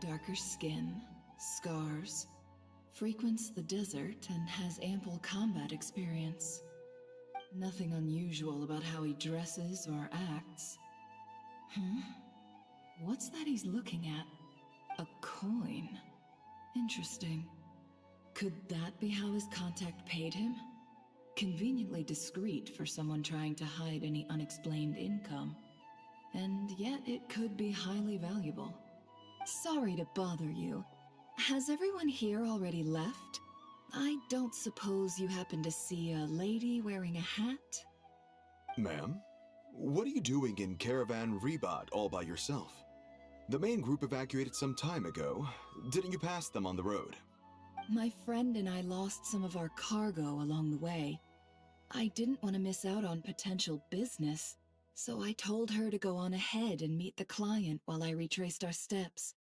Darker skin, scars, frequents the desert and has ample combat experience. Nothing unusual about how he dresses or acts. What's that he's looking at? A coin. Interesting. Could that be how his contact paid him? Conveniently discreet for someone trying to hide any unexplained income. And yet it could be highly valuable. Sorry to bother you. Has everyone here already left? I don't suppose you happen to see a lady wearing a hat? Ma'am, what are you doing in Caravan Rebot all by yourself? The main group evacuated some time ago. Didn't you pass them on the road? My friend and I lost some of our cargo along the way. I didn't want to miss out on potential business, so I told her to go on ahead and meet the client while I retraced our steps.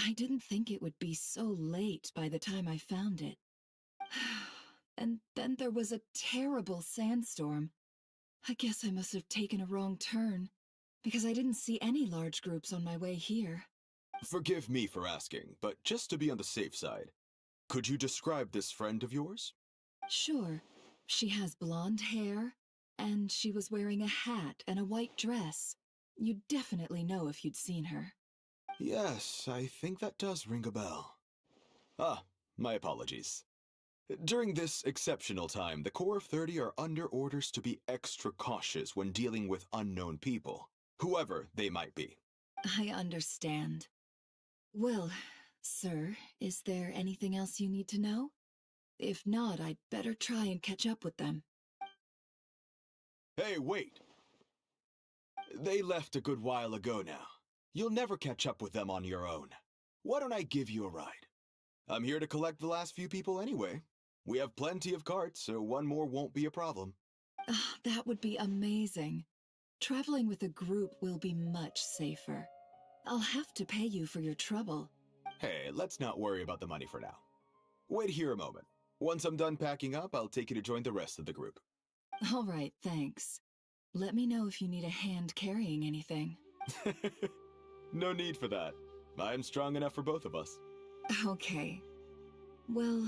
I didn't think it would be so late by the time I found it. And then there was a terrible sandstorm. I guess I must have taken a wrong turn, because I didn't see any large groups on my way here. Forgive me for asking, but just to be on the safe side, could you describe this friend of yours? Sure. She has blonde hair, and she was wearing a hat and a white dress. You'd definitely know if you'd seen her. Yes, I think that does ring a bell. Ah, my apologies. During this exceptional time, the Corps of 30 are under orders to be extra cautious when dealing with unknown people, whoever they might be. I understand. Well, Sir, is there anything else you need to know? If not, I'd better try and catch up with them. Hey, wait! They left a good while ago now. You'll never catch up with them on your own. Why don't I give you a ride? I'm here to collect the last few people anyway. We have plenty of carts, so one more won't be a problem. That would be amazing. Traveling with a group will be much safer. I'll have to pay you for your trouble. Hey, let's not worry about the money for now. Wait here a moment. Once I'm done packing up, I'll take you to join the rest of the group. All right, thanks. Let me know if you need a hand carrying anything. No need for that. I'm strong enough for both of us. Okay. Well,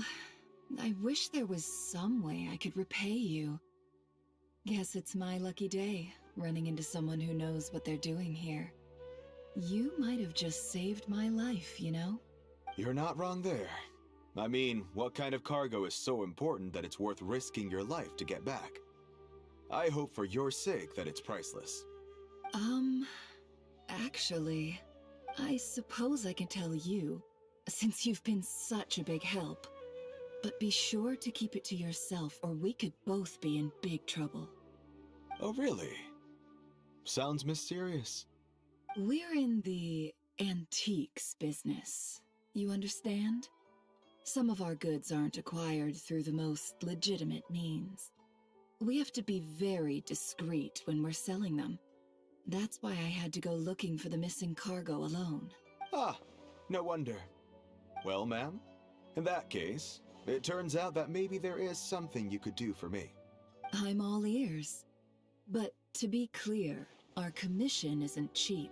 I wish there was some way I could repay you. Guess it's my lucky day, running into someone who knows what they're doing here. You might have just saved my life, you know? You're not wrong there. I mean, what kind of cargo is so important that it's worth risking your life to get back? I hope for your sake that it's priceless. Actually, I suppose I can tell you, since you've been such a big help. But be sure to keep it to yourself, or we could both be in big trouble. Oh, really? Sounds mysterious. We're in the antiques business. You understand? Some of our goods aren't acquired through the most legitimate means. We have to be very discreet when we're selling them. That's why I had to go looking for the missing cargo alone. Ah, no wonder. Well, ma'am, in that case, it turns out that maybe there is something you could do for me. I'm all ears. But to be clear, our commission isn't cheap.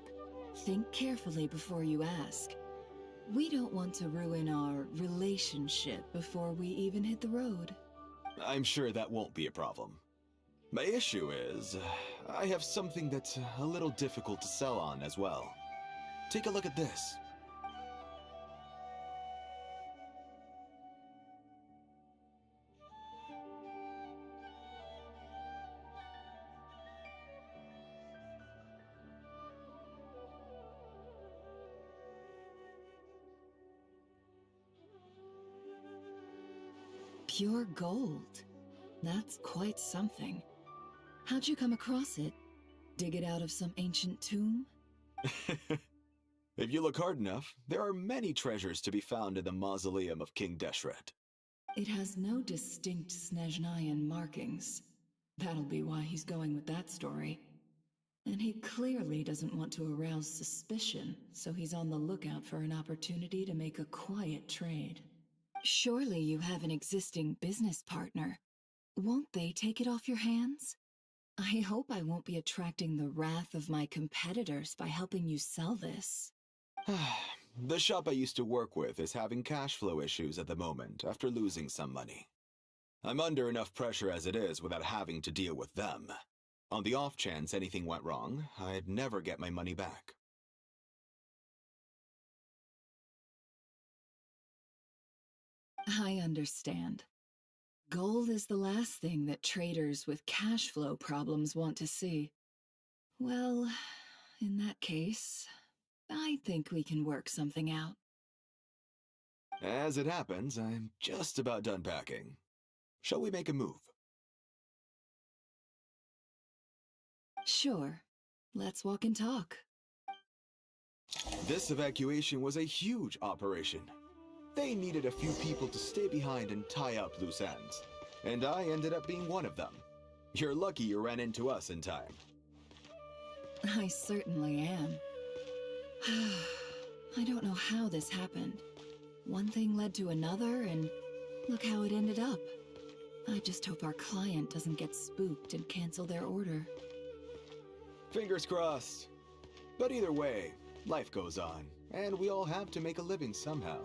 Think carefully before you ask. We don't want to ruin our relationship before we even hit the road. I'm sure that won't be a problem. My issue is, I have something that's a little difficult to sell on as well. Take a look at this. Pure gold. That's quite something. How'd you come across it? Dig it out of some ancient tomb? If you look hard enough, there are many treasures to be found in the mausoleum of King Deshret. It has no distinct Snezhnayan markings. That'll be why he's going with that story. And he clearly doesn't want to arouse suspicion, so he's on the lookout for an opportunity to make a quiet trade. Surely you have an existing business partner. Won't they take it off your hands? I hope I won't be attracting the wrath of my competitors by helping you sell this. The shop I used to work with is having cash flow issues at the moment after losing some money. I'm under enough pressure as it is without having to deal with them. On the off chance anything went wrong, I'd never get my money back. I understand. Gold is the last thing that traders with cash flow problems want to see. Well, in that case, I think we can work something out. As it happens, I'm just about done packing. Shall we make a move? Sure. Let's walk and talk. This evacuation was a huge operation. They needed a few people to stay behind and tie up loose ends, and I ended up being one of them. You're lucky you ran into us in time. I certainly am. I don't know how this happened. One thing led to another, and look how it ended up. I just hope our client doesn't get spooked and cancel their order. Fingers crossed. But either way, life goes on, and we all have to make a living somehow.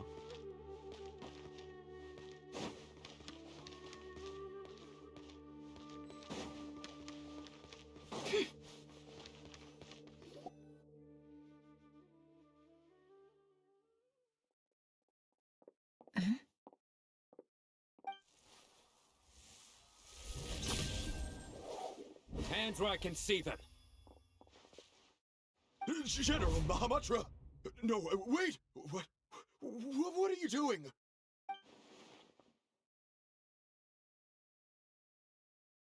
Hands where I can see them. General Mahamatra! No, wait! What are you doing?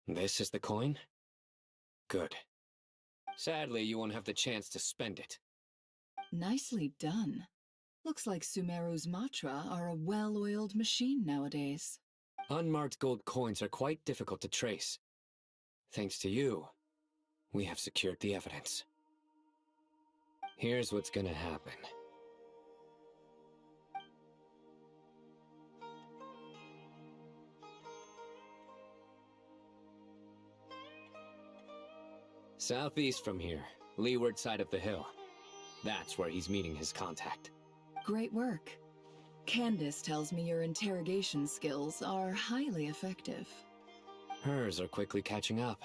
This is the coin? Good. Sadly, you won't have the chance to spend it. Nicely done. Looks like Sumeru's Matra are a well-oiled machine nowadays. Unmarked gold coins are quite difficult to trace. Thanks to you, we have secured the evidence. Here's what's gonna happen. Southeast from here, leeward side of the hill. That's where he's meeting his contact. Great work. Candace tells me your interrogation skills are highly effective. Hers are quickly catching up.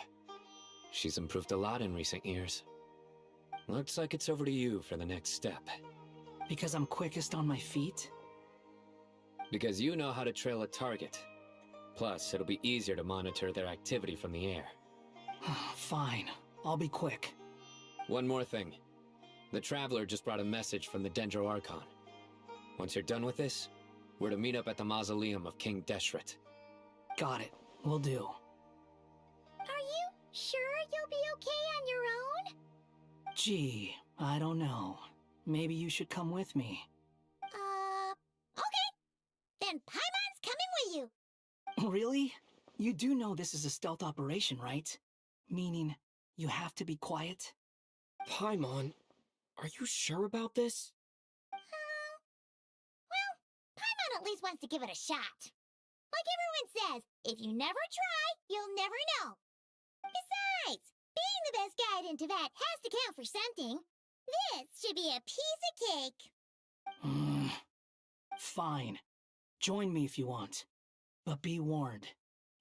She's improved a lot in recent years. Looks like it's over to you for the next step. Because I'm quickest on my feet? Because you know how to trail a target. Plus, it'll be easier to monitor their activity from the air. Fine. I'll be quick. One more thing. The Traveler just brought a message from the Dendro Archon. Once you're done with this, we're to meet up at the mausoleum of King Deshret. Got it. Will do. Are you sure you'll be okay on your own? Gee, I don't know. Maybe you should come with me. Okay. Then Paimon's coming with you. Really? You do know this is a stealth operation, right? Meaning, you have to be quiet? Paimon, are you sure about this? Well, Paimon at least wants to give it a shot. Like everyone says, if you never try, you'll never know. Besides, being the best guide into that has to count for something. This should be a piece of cake. Fine. Join me if you want. But be warned.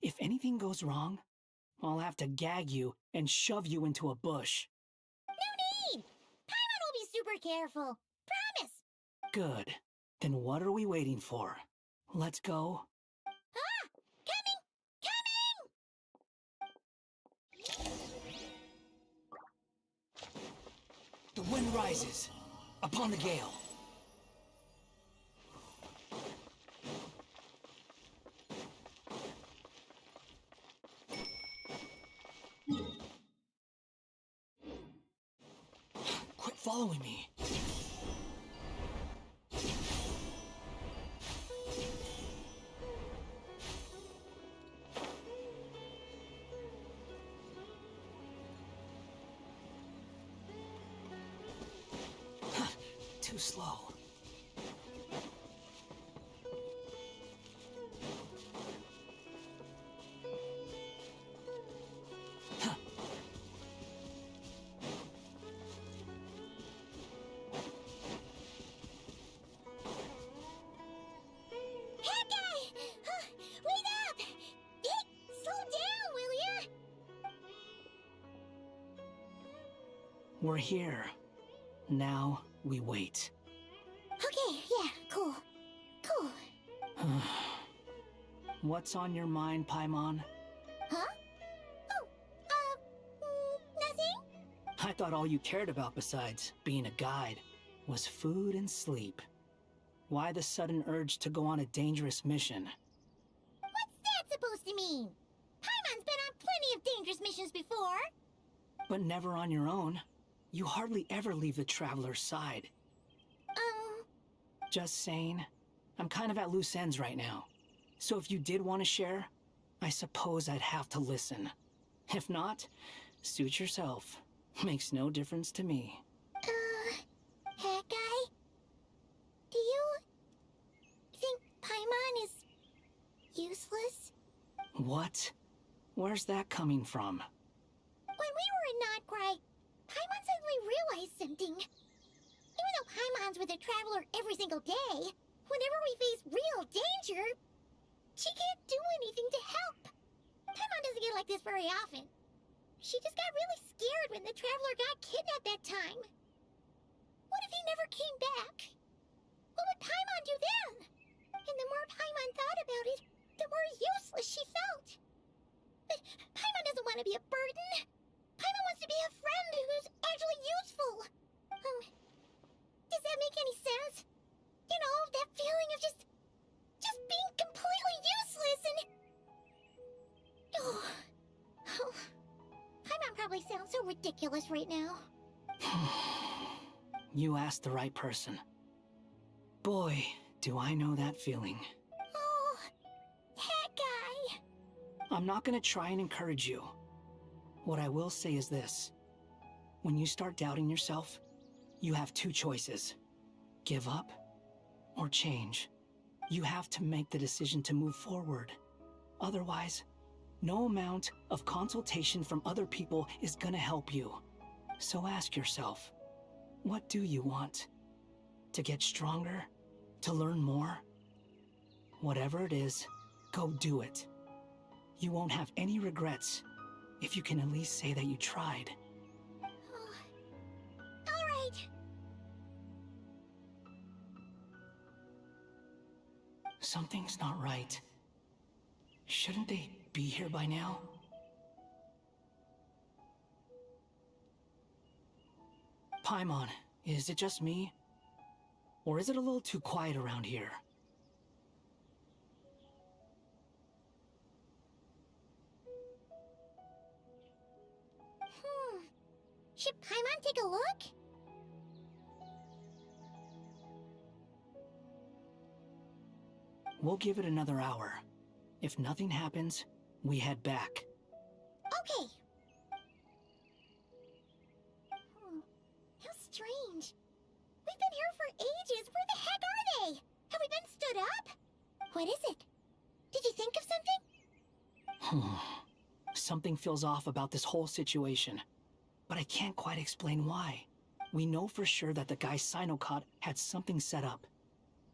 If anything goes wrong, I'll have to gag you and shove you into a bush. No need! Paimon will be super careful. Promise! Good. Then what are we waiting for? Let's go. Coming! The wind rises. Upon the gale. Quit following me. Too slow. Wait up! Slow down, will ya? We're here. Now we wait. Okay, yeah, cool. Cool. What's on your mind, Paimon? Huh? Nothing? I thought all you cared about besides being a guide was food and sleep. Why the sudden urge to go on a dangerous mission? What's that supposed to mean? Paimon's been on plenty of dangerous missions before. But never on your own. You hardly ever leave the Traveler's side. Just saying. I'm kind of at loose ends right now. So if you did want to share, I suppose I'd have to listen. If not, suit yourself. Makes no difference to me. Hat guy? Do you think Paimon is useless? What? Where's that coming from? When we were in Notcry, Paimon suddenly realized something. Even though Paimon's with the Traveler every single day, whenever we face real danger, she can't do anything to help. Paimon doesn't get like this very often. She just got really scared when the Traveler got kidnapped that time. What if he never came back? What would Paimon do then? And the more Paimon thought about it, the more useless she felt. But Paimon doesn't want to be a burden. Paimon wants to be a friend who's actually useful. Does that make any sense? You know, that so ridiculous right now. You asked the right person. Boy, do I know that feeling. Oh, that guy. I'm not gonna try and encourage you. What I will say is this. When you start doubting yourself, you have two choices. Give up or change. You have to make the decision to move forward. Otherwise, no amount of consultation from other people is gonna help you. So ask yourself, what do you want? To get stronger? To learn more? Whatever it is, go do it. You won't have any regrets if you can at least say that you tried. All right. Something's not right. Shouldn't they be here by now? Paimon, is it just me? Or is it a little too quiet around here? Should Paimon take a look? We'll give it another hour. If nothing happens, we head back. Okay. How strange. We've been here for ages. Where the heck are they? Have we been stood up? What is it? Did you think of something? Something feels off about this whole situation, but I can't quite explain why. We know for sure that the guy Sinocot had something set up,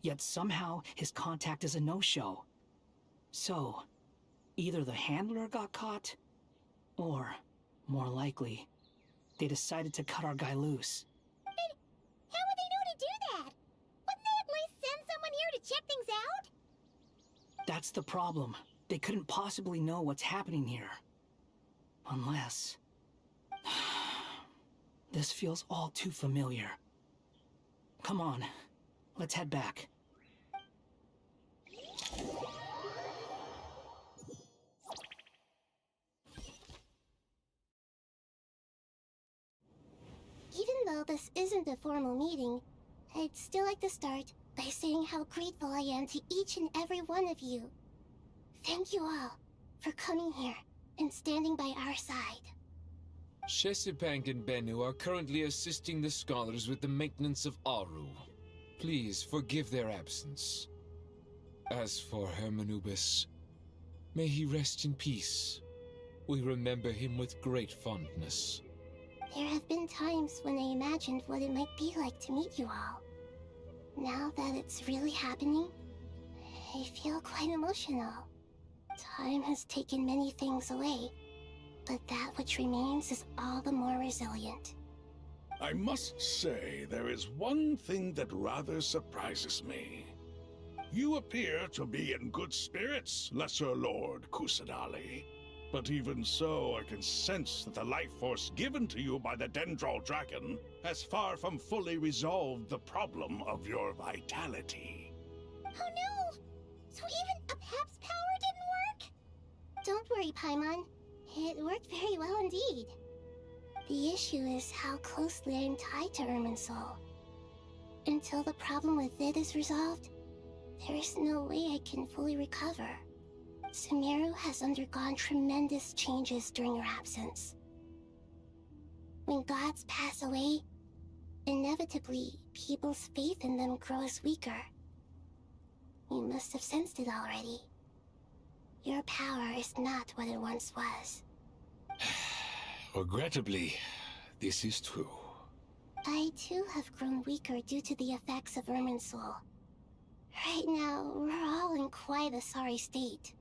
yet somehow his contact is a no-show. So, either the handler got caught, or, more likely, they decided to cut our guy loose. But how would they know to do that? Wouldn't they at least send someone here to check things out? That's the problem. They couldn't possibly know what's happening here. Unless... This feels all too familiar. Come on, let's head back. Even though this isn't a formal meeting, I'd still like to start by saying how grateful I am to each and every one of you. Thank you all for coming here and standing by our side. Shesipank and Bennu are currently assisting the scholars with the maintenance of Aru. Please forgive their absence. As for Hermanubis, may he rest in peace. We remember him with great fondness. There have been times when I imagined what it might be like to meet you all. Now that it's really happening, I feel quite emotional. Time has taken many things away, but that which remains is all the more resilient. I must say, there is one thing that rather surprises me. You appear to be in good spirits, Lesser Lord Kusanali. But even so, I can sense that the life force given to you by the Dendral Dragon has far from fully resolved the problem of your vitality. Oh no! So even Apep's power didn't work? Don't worry, Paimon. It worked very well indeed. The issue is how closely I'm tied to Irminsul. Until the problem with it is resolved, there is no way I can fully recover. Sumeru has undergone tremendous changes during your absence. When gods pass away, inevitably, people's faith in them grows weaker. You must have sensed it already. Your power is not what it once was. Regrettably, this is true. I too have grown weaker due to the effects of Irminsul. Right now, we're all in quite a sorry state.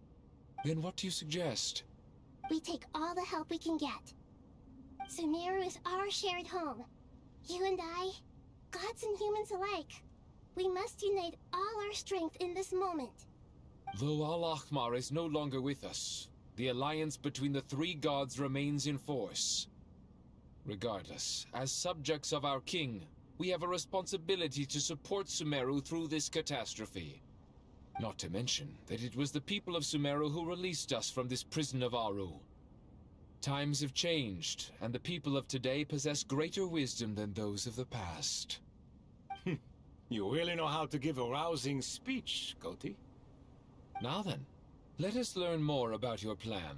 Then what do you suggest? We take all the help we can get. Sumeru is our shared home. You and I, gods and humans alike. We must unite all our strength in this moment. Though Al-Ahmar is no longer with us, the alliance between the three gods remains in force. Regardless, as subjects of our king, we have a responsibility to support Sumeru through this catastrophe. Not to mention that it was the people of Sumeru who released us from this prison of Aru. Times have changed, and the people of today possess greater wisdom than those of the past. You really know how to give a rousing speech, Goti. Now then, let us learn more about your plan.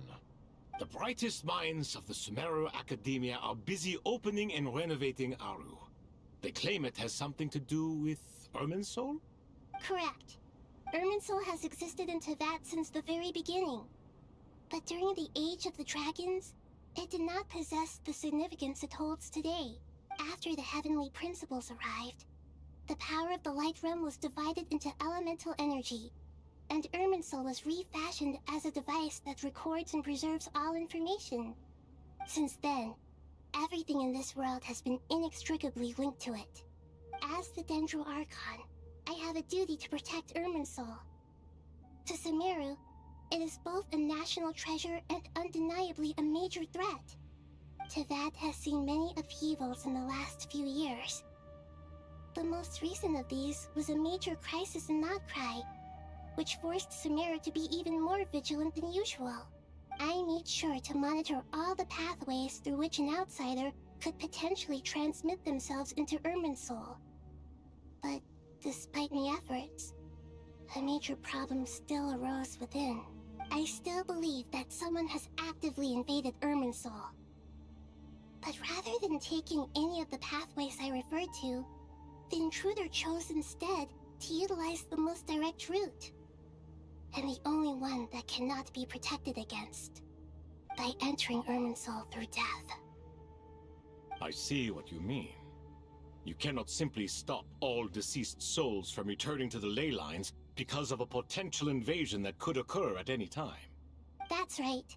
The brightest minds of the Sumeru Academia are busy opening and renovating Aru. They claim it has something to do with Irminsul? Correct. Irminsul has existed in Teyvat since the very beginning. But during the Age of the Dragons, it did not possess the significance it holds today. After the heavenly principles arrived, the power of the Light Realm was divided into elemental energy, and Irminsul was refashioned as a device that records and preserves all information. Since then, everything in this world has been inextricably linked to it. As the Dendro Archon, I have a duty to protect Irminsul. To Sumeru, it is both a national treasure and undeniably a major threat. Teyvat has seen many upheavals in the last few years. The most recent of these was a major crisis in Notcry, which forced Sumeru to be even more vigilant than usual. I made sure to monitor all the pathways through which an outsider could potentially transmit themselves into Irminsul. But despite my efforts, a major problem still arose within. I still believe that someone has actively invaded Irminsul. But rather than taking any of the pathways I referred to, the intruder chose instead to utilize the most direct route. And the only one that cannot be protected against. By entering Irminsul through death. I see what you mean. You cannot simply stop all deceased souls from returning to the ley lines because of a potential invasion that could occur at any time. That's right.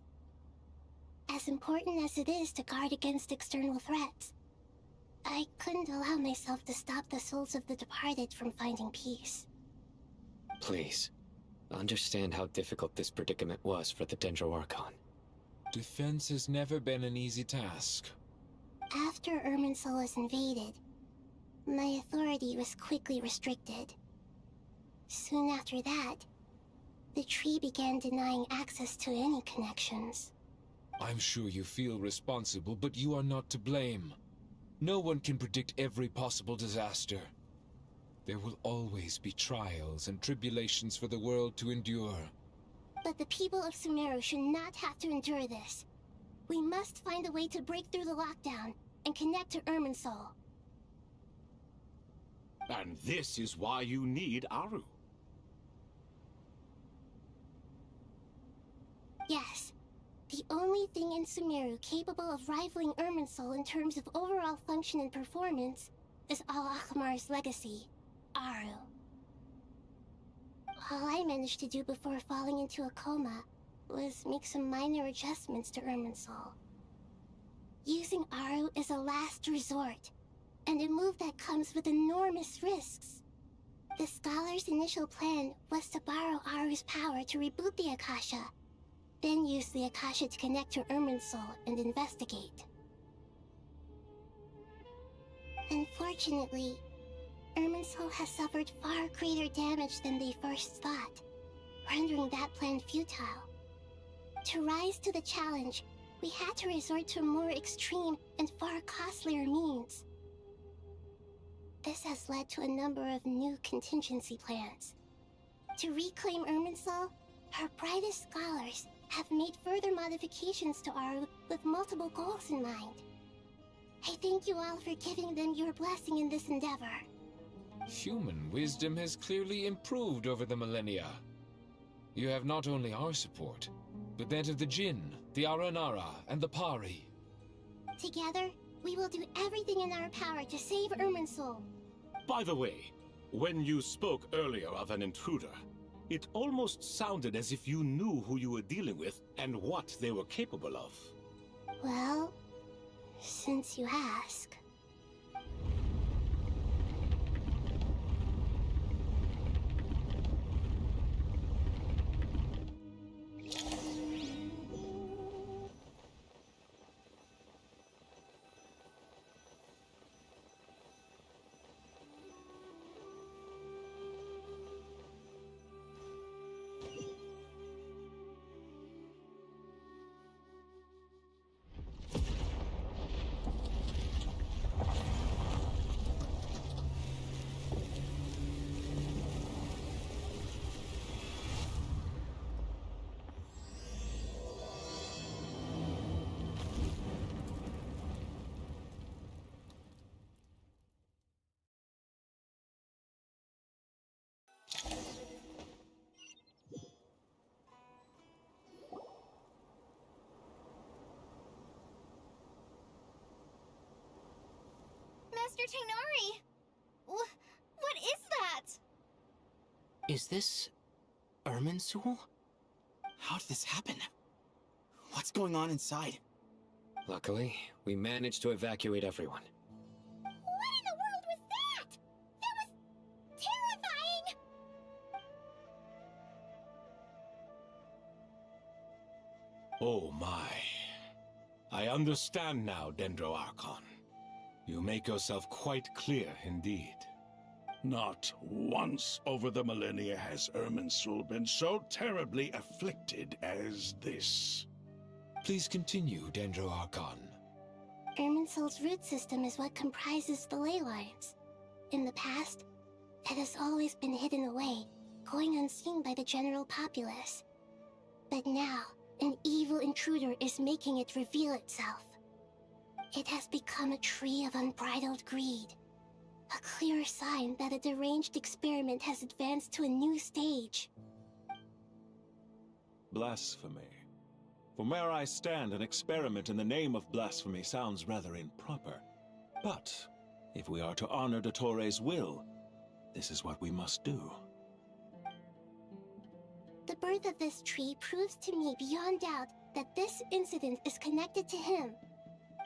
As important as it is to guard against external threats, I couldn't allow myself to stop the souls of the departed from finding peace. Please, understand how difficult this predicament was for the Dendro Archon. Defense has never been an easy task. After Irminsul was invaded, my authority was quickly restricted. Soon after that, the tree began denying access to any connections. I'm sure you feel responsible, but you are not to blame. No one can predict every possible disaster. There will always be trials and tribulations for the world to endure. But the people of Sumeru should not have to endure this. We must find a way to break through the lockdown and connect to Irminsul. And this is why you need Aru. Yes. The only thing in Sumeru capable of rivaling Irminsul in terms of overall function and performance is Al-Akhmar's legacy, Aru. All I managed to do before falling into a coma was make some minor adjustments to Irminsul. Using Aru is a last resort, and a move that comes with enormous risks. The Scholar's initial plan was to borrow Aru's power to reboot the Akasha, then use the Akasha to connect to Irminsul and investigate. Unfortunately, Irminsul has suffered far greater damage than they first thought, rendering that plan futile. To rise to the challenge, we had to resort to more extreme and far costlier means. This has led to a number of new contingency plans. To reclaim Irminsul, our brightest scholars have made further modifications to Aru with multiple goals in mind. I thank you all for giving them your blessing in this endeavor. Human wisdom has clearly improved over the millennia. You have not only our support, but that of the Jinn, the Aranara, and the Pari. Together, we will do everything in our power to save Irminsul. By the way, when you spoke earlier of an intruder, it almost sounded as if you knew who you were dealing with and what they were capable of. Well, since you ask. Dr. Tainari! What is that? Is this Irminsul? How did this happen? What's going on inside? Luckily, we managed to evacuate everyone. What in the world was that? That was terrifying! Oh my. I understand now, Dendro Archon. You make yourself quite clear indeed. Not once over the millennia has Irminsul been so terribly afflicted as this. Please continue, Dendro Archon. Irminsul's root system is what comprises the ley lines. In the past, it has always been hidden away, going unseen by the general populace. But now, an evil intruder is making it reveal itself. It has become a tree of unbridled greed. A clear sign that a deranged experiment has advanced to a new stage. Blasphemy. From where I stand, an experiment in the name of blasphemy sounds rather improper. But, if we are to honor Dottore will, this is what we must do. The birth of this tree proves to me beyond doubt that this incident is connected to him.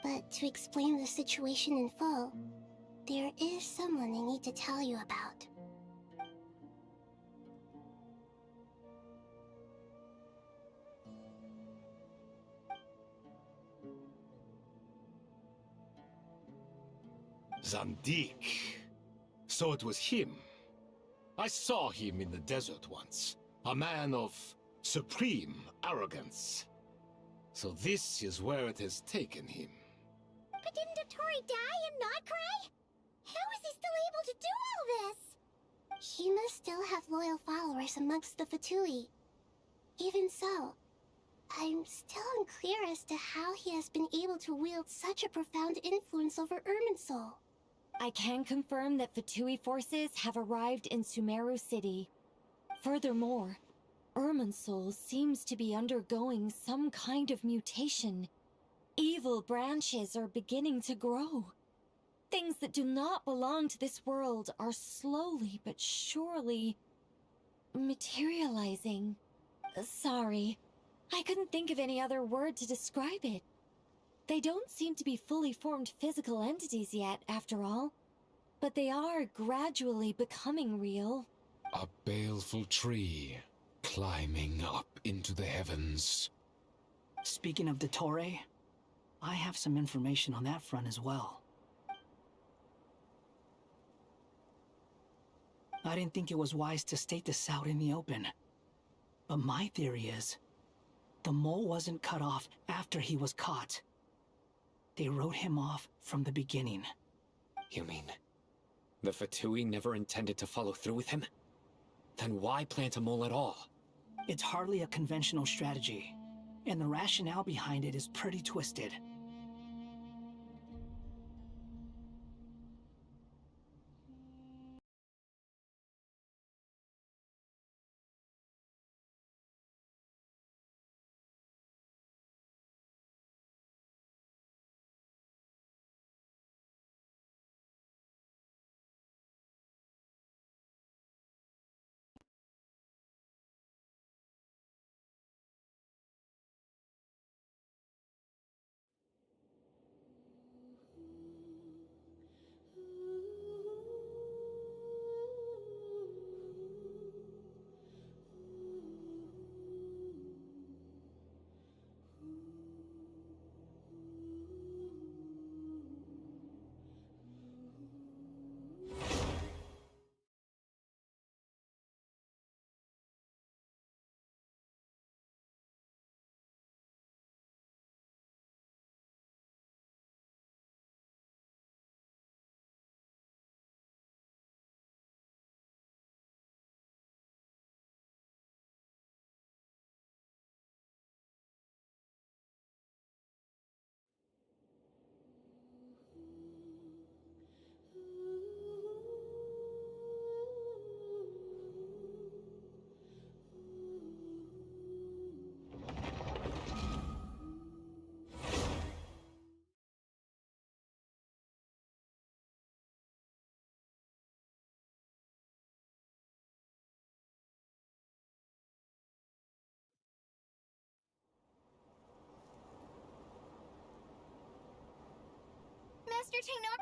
But to explain the situation in full, there is someone I need to tell you about. Zandik. So it was him. I saw him in the desert once. A man of supreme arrogance. So this is where it has taken him. But didn't Dottore die and not cry? How is he still able to do all this? He must still have loyal followers amongst the Fatui. Even so, I'm still unclear as to how he has been able to wield such a profound influence over Irminsul. I can confirm that Fatui forces have arrived in Sumeru City. Furthermore, Irminsul seems to be undergoing some kind of mutation. Evil branches are beginning to grow. Things that do not belong to this world are slowly but surely materializing. Sorry, I couldn't think of any other word to describe it. They don't seem to be fully formed physical entities yet, after all. But they are gradually becoming real. A baleful tree, climbing up into the heavens. Speaking of Dottore, I have some information on that front as well. I didn't think it was wise to state this out in the open. But my theory is, the mole wasn't cut off after he was caught. They wrote him off from the beginning. You mean, the Fatui never intended to follow through with him? Then why plant a mole at all? It's hardly a conventional strategy, and the rationale behind it is pretty twisted.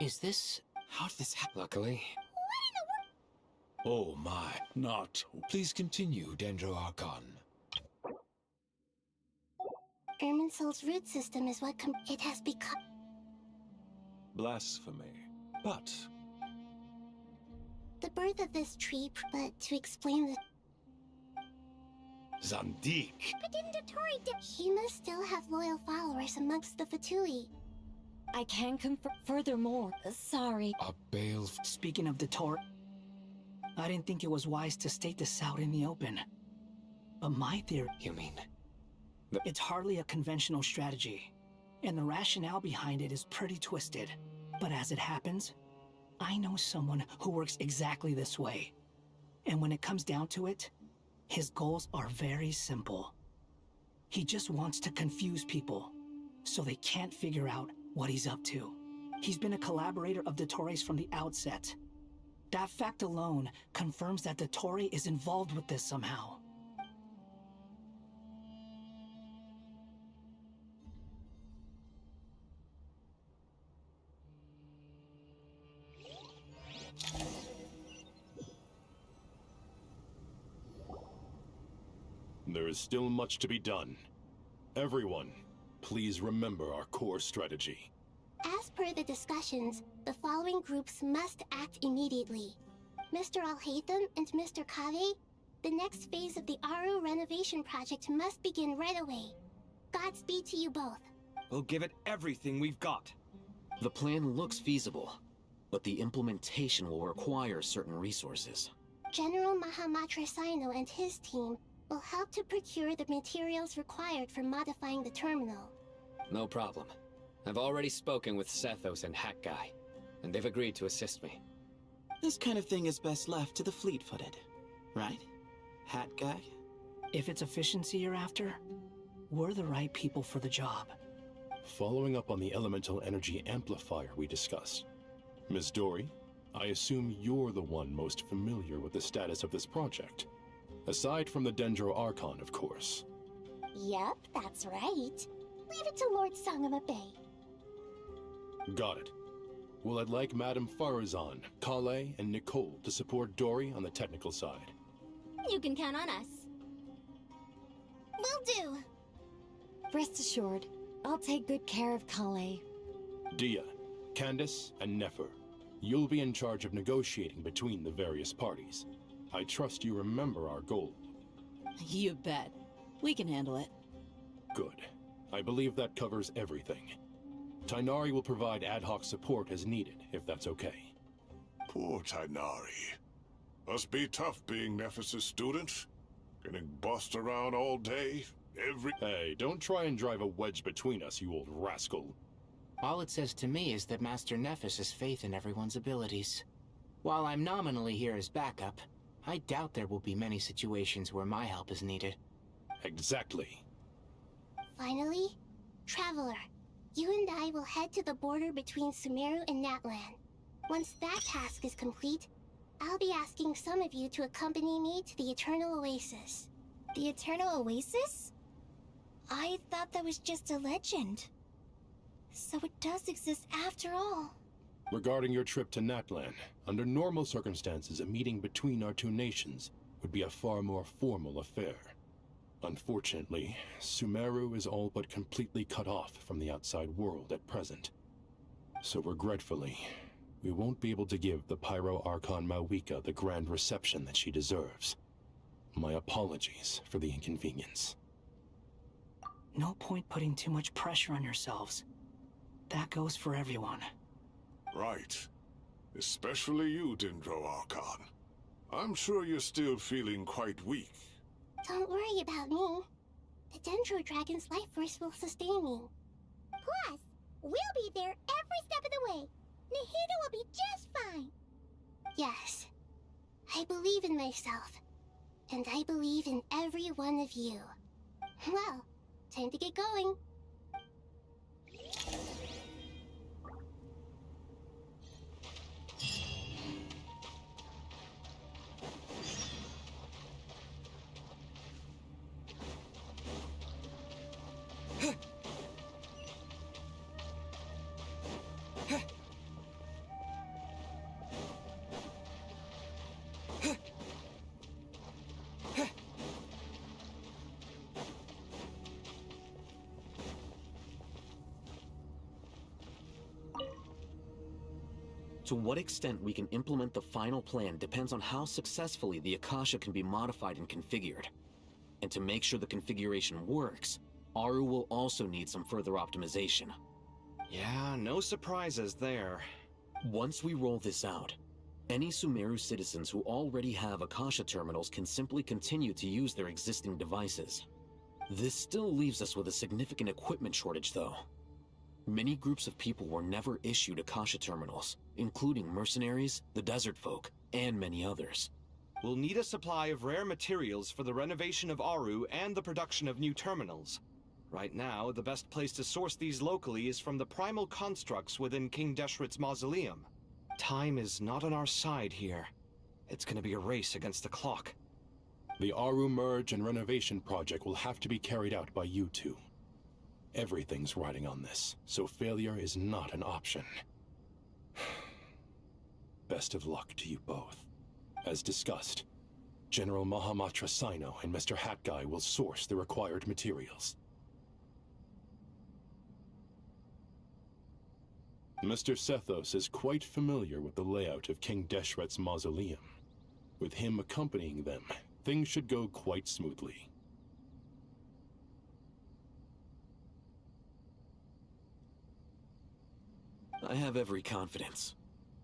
Is this... How did this happen? Luckily. Oh my. Not. Please continue, Dendro Archon. Irminsul's root system is what it has become. Blasphemy. But The birth of this tree, but to explain the... Zandik. But didn't Dottore He must still have loyal followers amongst the Fatui. I can confirm furthermore. Sorry. A bale... Speaking of Dottore, I didn't think it was wise to state this out in the open. But my theory... You mean... It's hardly a conventional strategy, and the rationale behind it is pretty twisted. But as it happens, I know someone who works exactly this way. And when it comes down to it, his goals are very simple. He just wants to confuse people, so they can't figure out what he's up to. He's been a collaborator of Dottore's from the outset. That fact alone confirms that Dottore is involved with this somehow. There is still much to be done. Everyone, please remember our core strategy. As per the discussions, the following groups must act immediately. Mr. Alhaitham and Mr. Kave, the next phase of the Aru renovation project must begin right away. Godspeed to you both. We'll give it everything we've got. The plan looks feasible, but the implementation will require certain resources. General Mahamatra Sino and his team will help to procure the materials required for modifying the terminal. No problem. I've already spoken with Sethos and Hat Guy, and they've agreed to assist me. This kind of thing is best left to the fleet-footed, right? Hat Guy? If it's efficiency you're after, we're the right people for the job. Following up on the elemental energy amplifier we discussed, Ms. Dory, I assume you're the one most familiar with the status of this project. Aside from the Dendro Archon, of course. Yep, that's right. Leave it to Lord Sangama Bay. Got it. Well, I'd like Madame Farazan, Kale, and Nicole to support Dory on the technical side. You can count on us. Will do. Rest assured, I'll take good care of Kale. Dia, Candace, and Nefer, you'll be in charge of negotiating between the various parties. I trust you remember our goal. You bet. We can handle it. Good. I believe that covers everything. Tainari will provide ad hoc support as needed, if that's okay. Poor Tainari. Must be tough being Nephis' student. Getting bossed around all day, Hey, don't try and drive a wedge between us, you old rascal. All it says to me is that Master Nephis has faith in everyone's abilities. While I'm nominally here as backup, I doubt there will be many situations where my help is needed. Exactly. Finally, Traveler, you and I will head to the border between Sumeru and Natlan. Once that task is complete, I'll be asking some of you to accompany me to the Eternal Oasis. The Eternal Oasis? I thought that was just a legend. So it does exist after all. Regarding your trip to Natlan, under normal circumstances, a meeting between our two nations would be a far more formal affair. Unfortunately, Sumeru is all but completely cut off from the outside world at present. So regretfully, we won't be able to give the Pyro Archon Mawika the grand reception that she deserves. My apologies for the inconvenience. No point putting too much pressure on yourselves. That goes for everyone. Right. Especially you, Dendro Archon. I'm sure you're still feeling quite weak. Don't worry about me. The Dendro Dragon's life force will sustain me. Plus, we'll be there every step of the way. Nahida will be just fine. Yes, I believe in myself. And I believe in every one of you. Well, time to get going. To what extent we can implement the final plan depends on how successfully the Akasha can be modified and configured. And to make sure the configuration works, Aru will also need some further optimization. Yeah, no surprises there. Once we roll this out, any Sumeru citizens who already have Akasha terminals can simply continue to use their existing devices. This still leaves us with a significant equipment shortage, though. Many groups of people were never issued Akasha terminals, including mercenaries, the desert folk, and many others. We'll need a supply of rare materials for the renovation of Aru and the production of new terminals. Right now, the best place to source these locally is from the primal constructs within King Deshret's mausoleum. Time is not on our side here. It's gonna be a race against the clock. The Aru merge and renovation project will have to be carried out by you two. Everything's riding on this, so failure is not an option. Best of luck to you both. As discussed, General Mahamatra Sino and Mr. Hat Guy will source the required materials. Mr. Sethos is quite familiar with the layout of King Deshret's mausoleum. With him accompanying them, things should go quite smoothly. I have every confidence.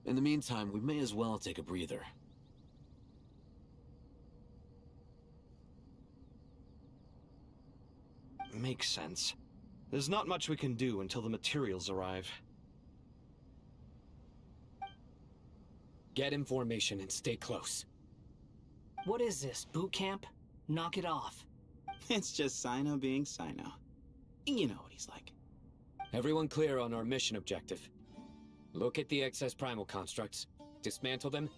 In the meantime, we may as well take a breather. Makes sense. There's not much we can do until the materials arrive. Get information and stay close. What is this, boot camp? Knock it off. It's just Sino being Sino. You know what he's like. Everyone clear on our mission objective. Look at the excess primal constructs, dismantle them,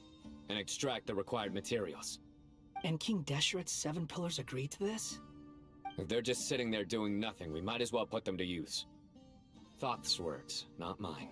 and extract the required materials. And King Deshret's 7 pillars agreed to this? If they're just sitting there doing nothing, we might as well put them to use. Thoth's words, not mine.